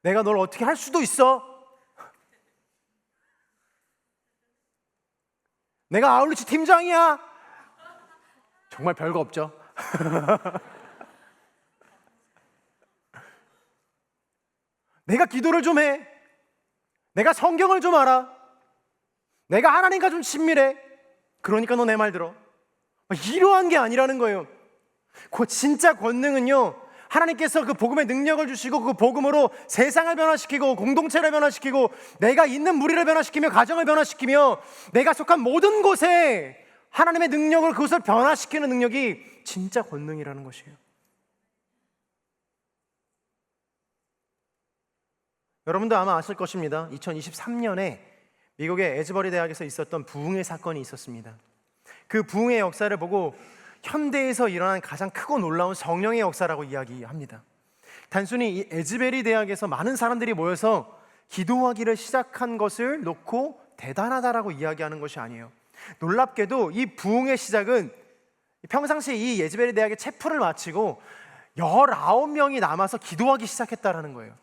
내가 널 어떻게 할 수도 있어, 내가 아울리치 팀장이야. 정말 별거 없죠. 내가 기도를 좀 해, 내가 성경을 좀 알아, 내가 하나님과 좀 친밀해, 그러니까 너 내 말 들어. 이러한 게 아니라는 거예요. 그 진짜 권능은요, 하나님께서 그 복음의 능력을 주시고 그 복음으로 세상을 변화시키고 공동체를 변화시키고 내가 있는 무리를 변화시키며 가정을 변화시키며 내가 속한 모든 곳에 하나님의 능력을, 그것을 변화시키는 능력이 진짜 권능이라는 것이에요. 여러분도 아마 아실 것입니다. 2023년에 미국의 에즈버리 대학에서 있었던 부흥의 사건이 있었습니다. 그 부흥의 역사를 보고 현대에서 일어난 가장 크고 놀라운 성령의 역사라고 이야기합니다. 단순히 이 에즈베리 대학에서 많은 사람들이 모여서 기도하기를 시작한 것을 놓고 대단하다라고 이야기하는 것이 아니에요. 놀랍게도 이 부흥의 시작은 평상시에 이 에즈베리 대학의 체프를 마치고 19명이 남아서 기도하기 시작했다라는 거예요.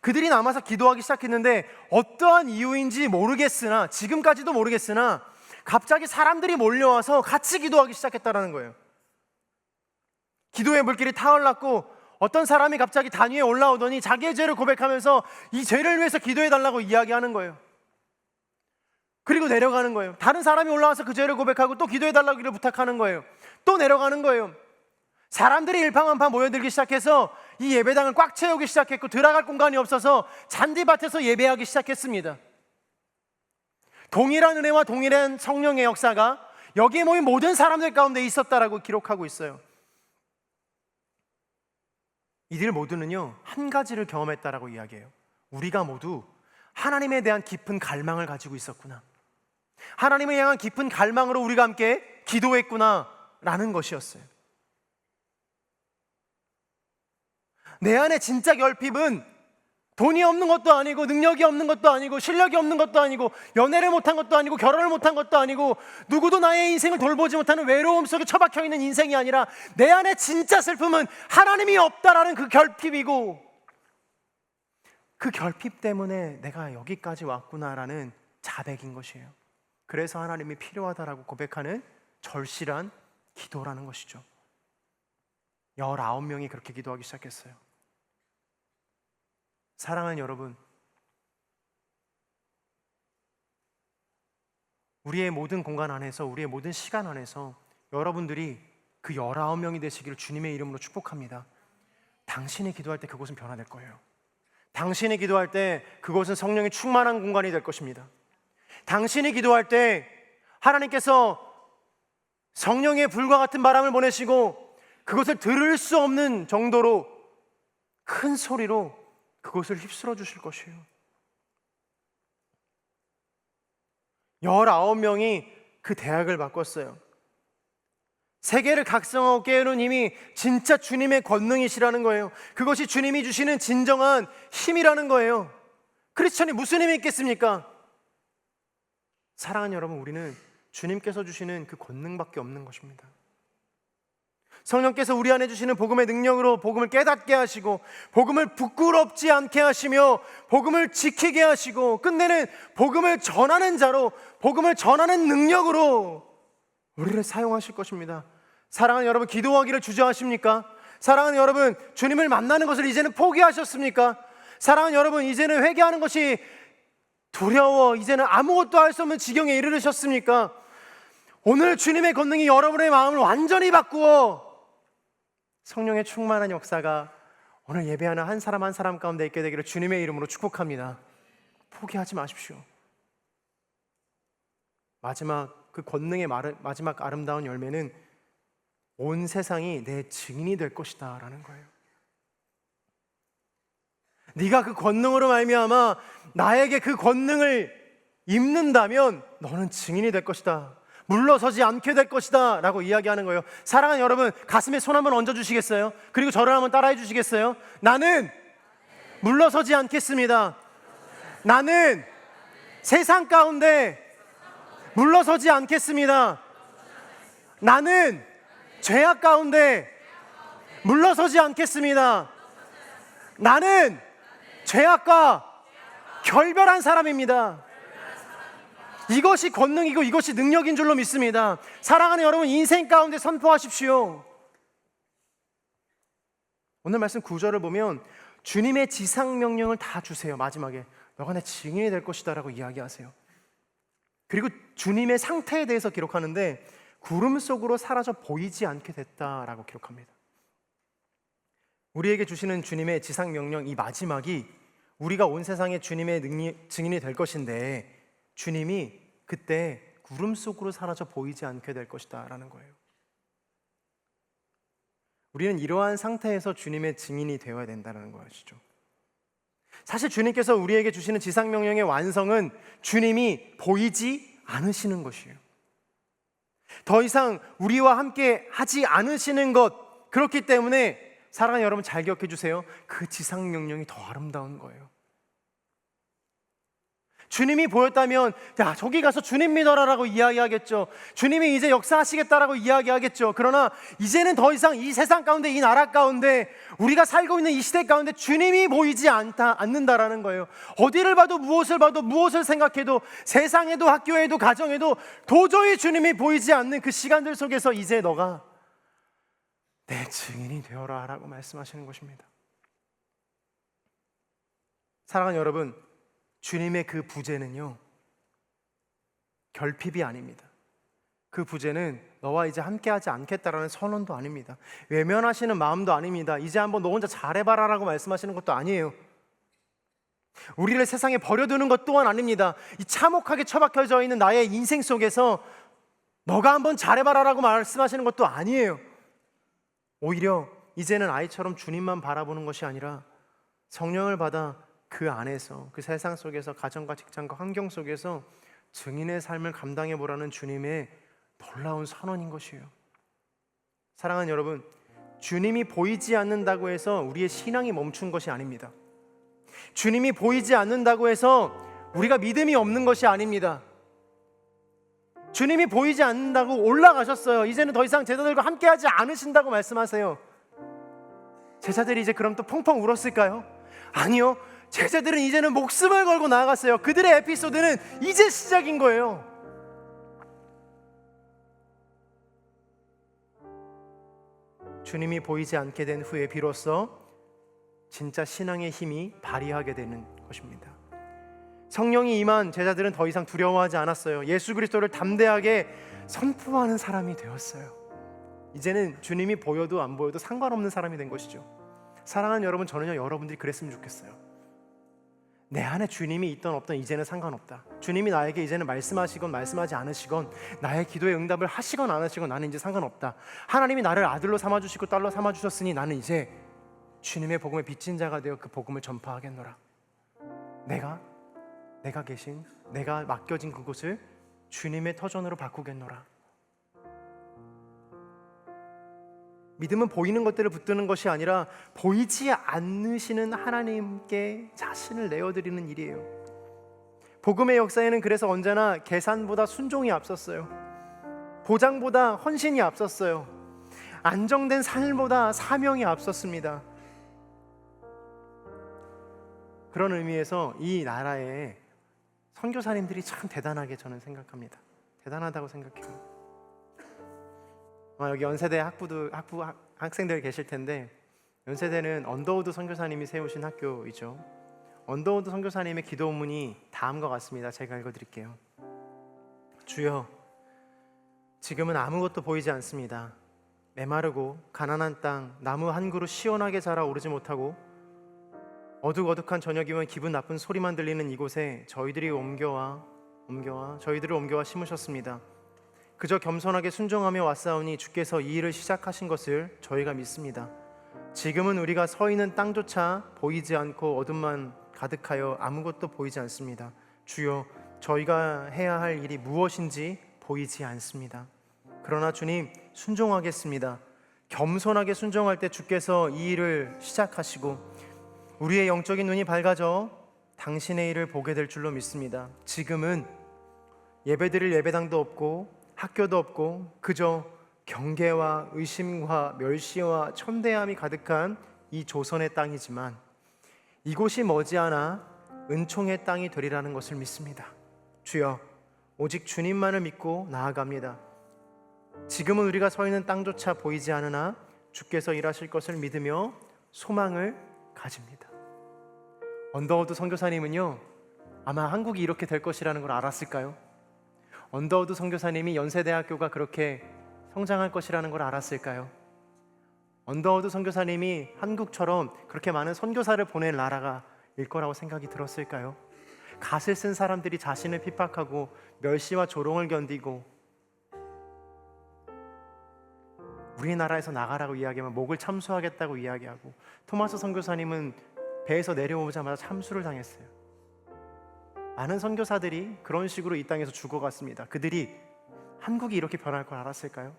그들이 남아서 기도하기 시작했는데 어떠한 이유인지 모르겠으나, 지금까지도 모르겠으나 갑자기 사람들이 몰려와서 같이 기도하기 시작했다라는 거예요. 기도의 물길이 타올랐고 어떤 사람이 갑자기 단 위에 올라오더니 자기의 죄를 고백하면서 이 죄를 위해서 기도해달라고 이야기하는 거예요. 그리고 내려가는 거예요. 다른 사람이 올라와서 그 죄를 고백하고 또 기도해달라고 부탁하는 거예요. 또 내려가는 거예요. 사람들이 일파만파 모여들기 시작해서 이 예배당을 꽉 채우기 시작했고 들어갈 공간이 없어서 잔디밭에서 예배하기 시작했습니다. 동일한 은혜와 동일한 성령의 역사가 여기에 모인 모든 사람들 가운데 있었다라고 기록하고 있어요. 이들 모두는요, 한 가지를 경험했다라고 이야기해요. 우리가 모두 하나님에 대한 깊은 갈망을 가지고 있었구나, 하나님을 향한 깊은 갈망으로 우리가 함께 기도했구나 라는 것이었어요. 내 안에 진짜 결핍은 돈이 없는 것도 아니고 능력이 없는 것도 아니고 실력이 없는 것도 아니고 연애를 못한 것도 아니고 결혼을 못한 것도 아니고 누구도 나의 인생을 돌보지 못하는 외로움 속에 처박혀 있는 인생이 아니라 내 안에 진짜 슬픔은 하나님이 없다라는 그 결핍이고, 그 결핍 때문에 내가 여기까지 왔구나라는 자백인 것이에요. 그래서 하나님이 필요하다라고 고백하는 절실한 기도라는 것이죠. 19명이 그렇게 기도하기 시작했어요. 사랑하는 여러분, 우리의 모든 공간 안에서, 우리의 모든 시간 안에서 여러분들이 그 19명이 되시기를 주님의 이름으로 축복합니다. 당신이 기도할 때 그곳은 변화될 거예요. 당신이 기도할 때 그곳은 성령이 충만한 공간이 될 것입니다. 당신이 기도할 때 하나님께서 성령의 불과 같은 바람을 보내시고 그것을 들을 수 없는 정도로 큰 소리로 그것을 휩쓸어 주실 것이에요. 19명이 그 대학을 바꿨어요. 세계를 각성하고 깨우는 힘이 진짜 주님의 권능이시라는 거예요. 그것이 주님이 주시는 진정한 힘이라는 거예요. 크리스천이 무슨 힘이 있겠습니까? 사랑하는 여러분, 우리는 주님께서 주시는 그 권능밖에 없는 것입니다. 성령께서 우리 안에 주시는 복음의 능력으로 복음을 깨닫게 하시고 복음을 부끄럽지 않게 하시며 복음을 지키게 하시고 끝내는 복음을 전하는 자로, 복음을 전하는 능력으로 우리를 사용하실 것입니다. 사랑하는 여러분, 기도하기를 주저하십니까? 사랑하는 여러분, 주님을 만나는 것을 이제는 포기하셨습니까? 사랑하는 여러분, 이제는 회개하는 것이 두려워, 이제는 아무것도 할 수 없는 지경에 이르르셨습니까? 오늘 주님의 권능이 여러분의 마음을 완전히 바꾸어 성령의 충만한 역사가 오늘 예배하는 한 사람 한 사람 가운데 있게 되기를 주님의 이름으로 축복합니다. 포기하지 마십시오. 마지막 그 권능의 마지막 아름다운 열매는 온 세상이 내 증인이 될 것이다 라는 거예요. 네가 그 권능으로 말미암아 나에게 그 권능을 입는다면 너는 증인이 될 것이다, 물러서지 않게 될 것이다 라고 이야기하는 거예요. 사랑하는 여러분, 가슴에 손 한번 얹어주시겠어요? 그리고 저를 한번 따라해 주시겠어요? 나는 물러서지 않겠습니다. 나는 세상 가운데 물러서지 않겠습니다. 나는 죄악 가운데 물러서지 않겠습니다. 나는 죄악과 결별한 사람입니다. 이것이 권능이고 이것이 능력인 줄로 믿습니다. 사랑하는 여러분, 인생 가운데 선포하십시오. 오늘 말씀 9절을 보면 주님의 지상명령을 다 주세요. 마지막에 너가 내 증인이 될 것이다 라고 이야기하세요. 그리고 주님의 상태에 대해서 기록하는데 구름 속으로 사라져 보이지 않게 됐다라고 기록합니다. 우리에게 주시는 주님의 지상명령, 이 마지막이 우리가 온 세상에 주님의 증인이 될 것인데 주님이 그때 구름 속으로 사라져 보이지 않게 될 것이다 라는 거예요. 우리는 이러한 상태에서 주님의 증인이 되어야 된다는 것이죠. 사실 주님께서 우리에게 주시는 지상명령의 완성은 주님이 보이지 않으시는 것이에요. 더 이상 우리와 함께 하지 않으시는 것, 그렇기 때문에 사랑하는 여러분 잘 기억해 주세요. 그 지상명령이 더 아름다운 거예요. 주님이 보였다면 야, 저기 가서 주님 믿어라라고 이야기하겠죠. 주님이 이제 역사하시겠다라고 이야기하겠죠. 그러나 이제는 더 이상 이 세상 가운데, 이 나라 가운데, 우리가 살고 있는 이 시대 가운데 주님이 보이지 않는다라는 거예요. 어디를 봐도 무엇을 생각해도, 세상에도 학교에도 가정에도 도저히 주님이 보이지 않는 그 시간들 속에서 이제 너가 내 증인이 되어라 라고 말씀하시는 것입니다. 사랑하는 여러분, 주님의 그 부재는요, 결핍이 아닙니다. 그 부재는 너와 이제 함께하지 않겠다라는 선언도 아닙니다. 외면하시는 마음도 아닙니다. 이제 한번 너 혼자 잘해봐라 라고 말씀하시는 것도 아니에요. 우리를 세상에 버려두는 것 또한 아닙니다. 이 참혹하게 처박혀져 있는 나의 인생 속에서 너가 한번 잘해봐라 라고 말씀하시는 것도 아니에요. 오히려 이제는 아이처럼 주님만 바라보는 것이 아니라 성령을 받아 그 안에서, 그 세상 속에서, 가정과 직장과 환경 속에서 증인의 삶을 감당해 보라는 주님의 놀라운 선언인 것이에요. 사랑하는 여러분, 주님이 보이지 않는다고 해서 우리의 신앙이 멈춘 것이 아닙니다. 주님이 보이지 않는다고 해서 우리가 믿음이 없는 것이 아닙니다. 주님이 보이지 않는다고 올라가셨어요. 이제는 더 이상 제자들과 함께하지 않으신다고 말씀하세요. 제자들이 이제 그럼 또 펑펑 울었을까요? 아니요. 제자들은 이제는 목숨을 걸고 나아갔어요. 그들의 에피소드는 이제 시작인 거예요. 주님이 보이지 않게 된 후에 비로소 진짜 신앙의 힘이 발휘하게 되는 것입니다. 성령이 임한 제자들은 더 이상 두려워하지 않았어요. 예수 그리스도를 담대하게 선포하는 사람이 되었어요. 이제는 주님이 보여도 안 보여도 상관없는 사람이 된 것이죠. 사랑하는 여러분, 저는요, 여러분들이 그랬으면 좋겠어요. 내 안에 주님이 있던 없던 이제는 상관없다. 주님이 나에게 이제는 말씀하시건 말씀하지 않으시건, 나의 기도에 응답을 하시건 안 하시건 나는 이제 상관없다. 하나님이 나를 아들로 삼아주시고 딸로 삼아주셨으니 나는 이제 주님의 복음의 빚진 자가 되어 그 복음을 전파하겠노라. 내가 계신, 내가 맡겨진 그곳을 주님의 터전으로 바꾸겠노라. 믿음은 보이는 것들을 붙드는 것이 아니라 보이지 않으시는 하나님께 자신을 내어드리는 일이에요. 복음의 역사에는 그래서 언제나 계산보다 순종이 앞섰어요. 보장보다 헌신이 앞섰어요. 안정된 삶보다 사명이 앞섰습니다. 그런 의미에서 이 나라의 선교사님들이 참 대단하게 저는 생각합니다. 대단하다고 생각해요. 여기 연세대 학생들 계실 텐데, 연세대는 언더우드 선교사님이 세우신 학교이죠. 언더우드 선교사님의 기도문이 다음과 같습니다. 제가 읽어드릴게요. 주여, 지금은 아무것도 보이지 않습니다. 메마르고 가난한 땅, 나무 한 그루 시원하게 자라 오르지 못하고 어둑어둑한 저녁이면 기분 나쁜 소리만 들리는 이곳에 저희들을 옮겨와 심으셨습니다. 그저 겸손하게 순종하며 왔사오니 주께서 이 일을 시작하신 것을 저희가 믿습니다. 지금은 우리가 서 있는 땅조차 보이지 않고 어둠만 가득하여 아무것도 보이지 않습니다. 주여, 저희가 해야 할 일이 무엇인지 보이지 않습니다. 그러나 주님, 순종하겠습니다. 겸손하게 순종할 때 주께서 이 일을 시작하시고 우리의 영적인 눈이 밝아져 당신의 일을 보게 될 줄로 믿습니다. 지금은 예배드릴 예배당도 없고 학교도 없고 그저 경계와 의심과 멸시와 천대함이 가득한 이 조선의 땅이지만 이곳이 머지않아 은총의 땅이 되리라는 것을 믿습니다. 주여, 오직 주님만을 믿고 나아갑니다. 지금은 우리가 서 있는 땅조차 보이지 않으나 주께서 일하실 것을 믿으며 소망을 가집니다. 언더우드 선교사님은요, 아마 한국이 이렇게 될 것이라는 걸 알았을까요? 언더우드 선교사님이 연세대학교가 그렇게 성장할 것이라는 걸 알았을까요? 언더우드 선교사님이 한국처럼 그렇게 많은 선교사를 보낸 나라가 일 거라고 생각이 들었을까요? 갓을 쓴 사람들이 자신을 핍박하고 멸시와 조롱을 견디고 우리나라에서 나가라고 이야기하면 목을 참수하겠다고 이야기하고, 토마스 선교사님은 배에서 내려오자마자 참수를 당했어요. 많은 선교사들이 그런 식으로 이 땅에서 죽어갔습니다. 그들이 한국이 이렇게 변할 걸 알았을까요?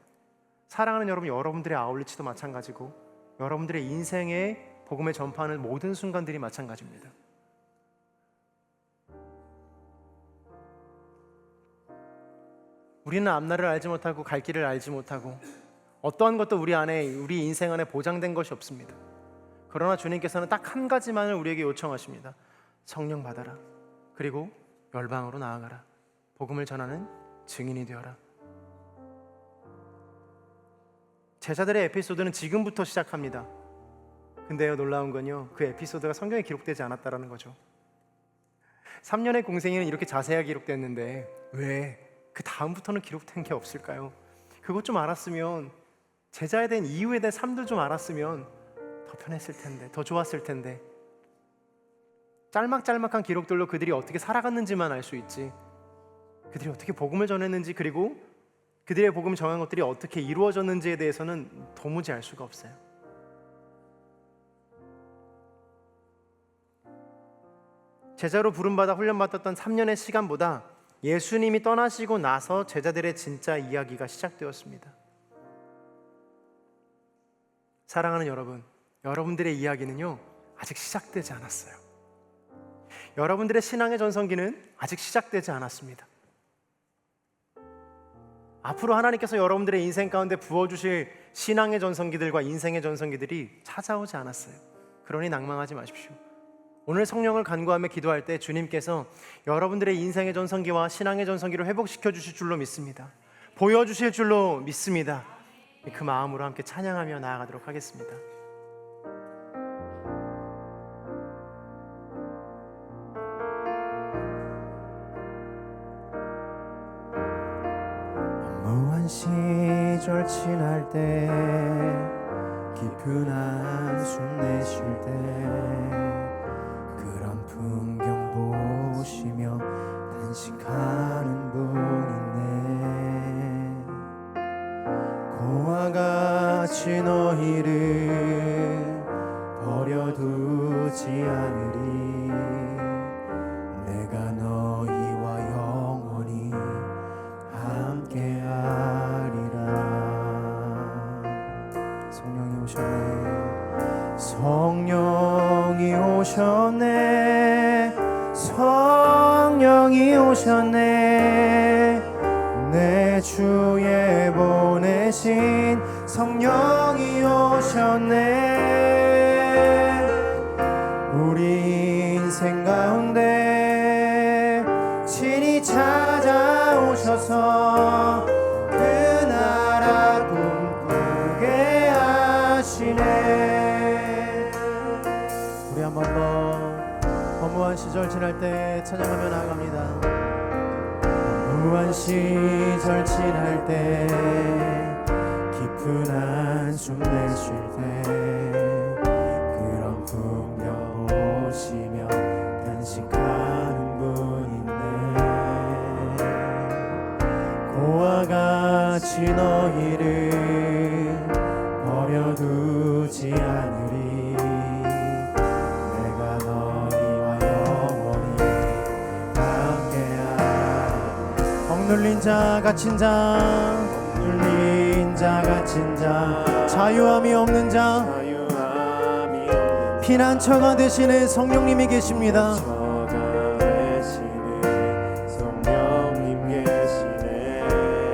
사랑하는 여러분, 여러분들의 아울리치도 마찬가지고 여러분들의 인생에 복음을 전파하는 모든 순간들이 마찬가지입니다. 우리는 앞날을 알지 못하고 갈 길을 알지 못하고 어떠한 것도 우리 인생 안에 보장된 것이 없습니다. 그러나 주님께서는 딱 한 가지만을 우리에게 요청하십니다. 성령 받아라. 그리고 열방으로 나아가라. 복음을 전하는 증인이 되어라. 제자들의 에피소드는 지금부터 시작합니다. 근데요, 놀라운 건요, 그 에피소드가 성경에 기록되지 않았다는 거죠. 3년의 공생애는 이렇게 자세하게 기록됐는데 왜 그 다음부터는 기록된 게 없을까요? 그것 좀 알았으면, 제자에 대한 이유에 대한 삶들 좀 알았으면 더 편했을 텐데, 더 좋았을 텐데. 짤막짤막한 기록들로 그들이 어떻게 살아갔는지만 알 수 있지, 그들이 어떻게 복음을 전했는지, 그리고 그들의 복음을 정한 것들이 어떻게 이루어졌는지에 대해서는 도무지 알 수가 없어요. 제자로 부름받아 훈련받았던 3년의 시간보다 예수님이 떠나시고 나서 제자들의 진짜 이야기가 시작되었습니다. 사랑하는 여러분, 여러분들의 이야기는요, 아직 시작되지 않았어요. 여러분들의 신앙의 전성기는 아직 시작되지 않았습니다. 앞으로 하나님께서 여러분들의 인생 가운데 부어주실 신앙의 전성기들과 인생의 전성기들이 찾아오지 않았어요. 그러니 낭망하지 마십시오. 오늘 성령을 간구하며 기도할 때 주님께서 여러분들의 인생의 전성기와 신앙의 전성기를 회복시켜 주실 줄로 믿습니다. 보여주실 줄로 믿습니다. 그 마음으로 함께 찬양하며 나아가도록 하겠습니다. 무한 시절 지날 때 깊은 한숨 내쉴 때 그런 풍경 보시며 단식하는 분 있네. 고와 같이 너희를 버려두지 않으리. 내가 너희와 영원히 함께하리라. 성령이 오셨네. 성령이 오셨네. 성령이 오셨네. 내 주에 보내신 성령이 오셨네. 우리 인생 가운데 친히 찾아오셔서 그 나라 꿈꾸게 하시네. 우리 한 번 더 허무한 시절 지날 때 찬양하며 나아갑니다. 무한 시절 지날 때 깊은 한숨 내쉴 때 그런 풍경 보시며 단식하는 분 있네. 고와 같이 너희를 버려두지 않으리. 내가 너희와 영원히 함께하리. 억눌린 자 갇힌 자 눌린 자 갇힌 자 자유함이 없는 자 피난처가 되시는 성령님이 계십니다.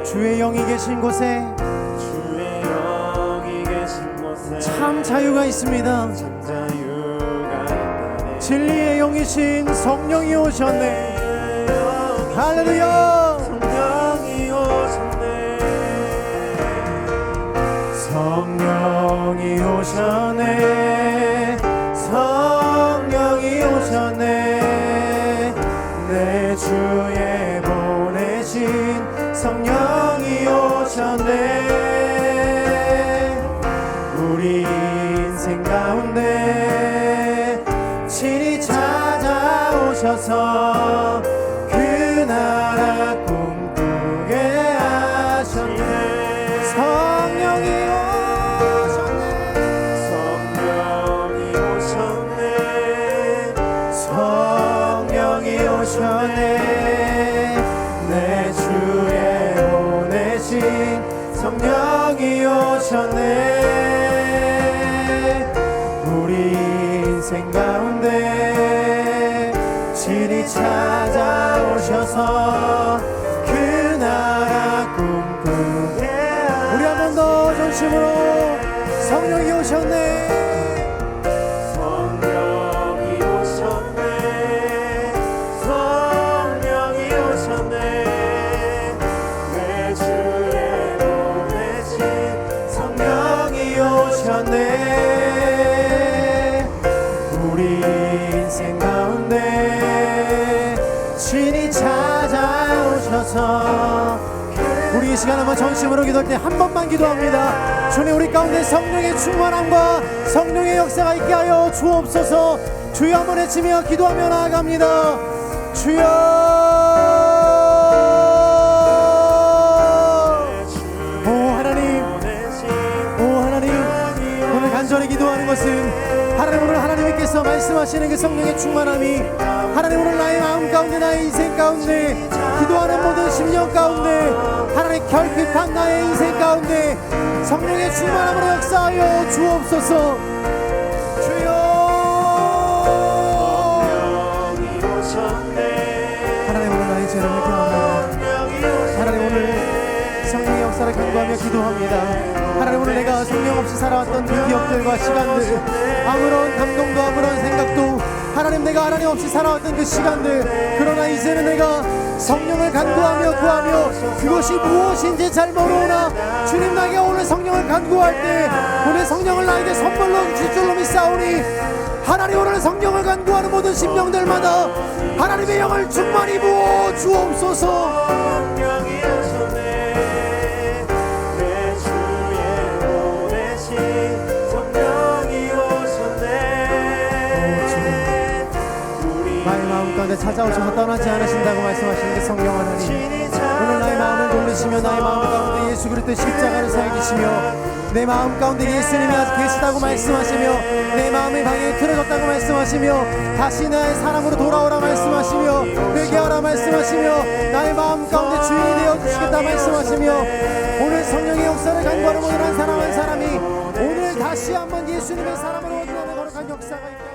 주의 영이 계신 곳에 참 자유가 있습니다. 진리의 영이신 성령이 오셨네. 할렐루야. 성령이 오셨네. 성령이 오셨네. 성령이 오셨네. 내 주에 보내신 성령이 오셨네. 우리 인생 가운데 친히 찾아오셔서 그 나라 꿈꾸게 하셨네. 성령이 오셨네. 성령이 오셨네. 오셨네. 우리 인생 가운데 친히 찾아오셔서 그 나라 꿈꾸게. 우리 한 번 더 전심으로 성령이 오셨네. 성령이 오셨네. 성령이 오셨네. 내 주에 보내신 성령이 오셨네. 우리 인생 가운데 친히 찾아오셔서. 우리 이 시간 한번 전심으로 기도할 때 한 번만 기도합니다. 주님, 우리 가운데 성령의 충만함과 성령의 역사가 있게 하여 주옵소서. 주여 한번 외치며 기도하며 나아갑니다. 주여. 오 하나님, 오 하나님, 오늘 간절히 기도하는 것은 하나님, 오늘 하나님께서 말씀하시는 그 성령의 충만함이 하나님, 오늘 나의 마음 가운데, 나의 인생 가운데, 기도하는 모든 심령 가운데, 하나님 결핍한 나의 인생 가운데 성령의 충만함으로 역사하여 주옵소서. 주여. 하나님, 오늘 나의 죄를 회개합니다. 하나님, 오늘 성령의 역사를 간구하며 기도합니다. 하나님, 오늘 내가 성령 없이 살아왔던 그 기억들과 시간들, 아무런 감동도 아무런 생각도, 하나님, 내가 하나님 없이 살아왔던 그 시간들, 그러나 이제는 내가 성령을 간구하며 구하며 그것이 무엇인지 잘 모르오나 주님, 나에게 오늘 성령을 간구할 때 오늘 성령을 나에게 선물로 주실 줄로 믿사오니 하나님, 오늘 성령을 간구하는 모든 심령들마다 하나님의 영을 충만히 부어 주옵소서. 성령이 오셨네. 내 주에 보내신 성령이 오셨네. 나의 마음 가운데 찾아오셔서 떠나지 않으신다고 말씀하시는 그 성령 하나님, 오늘 나의 마음을 돌리시며 나의 마음 가운데 예수 그리스도의 십자가를 새기시며 내 마음 가운데 예수님이 아직 계시다고 말씀하시며 내 마음의 방향이 틀어졌다고 말씀하시며 다시 나의 사람으로 돌아오라 말씀하시며 회개하라 말씀하시며 나의 마음 가운데 주인이 되어주시겠다 말씀하시며 오늘 성령의 역사를 간구하는 모든 한 사람 한 사람이 오늘 다시 한번 예수님의 사람으로 얻어가는 거룩한 역사가 있다.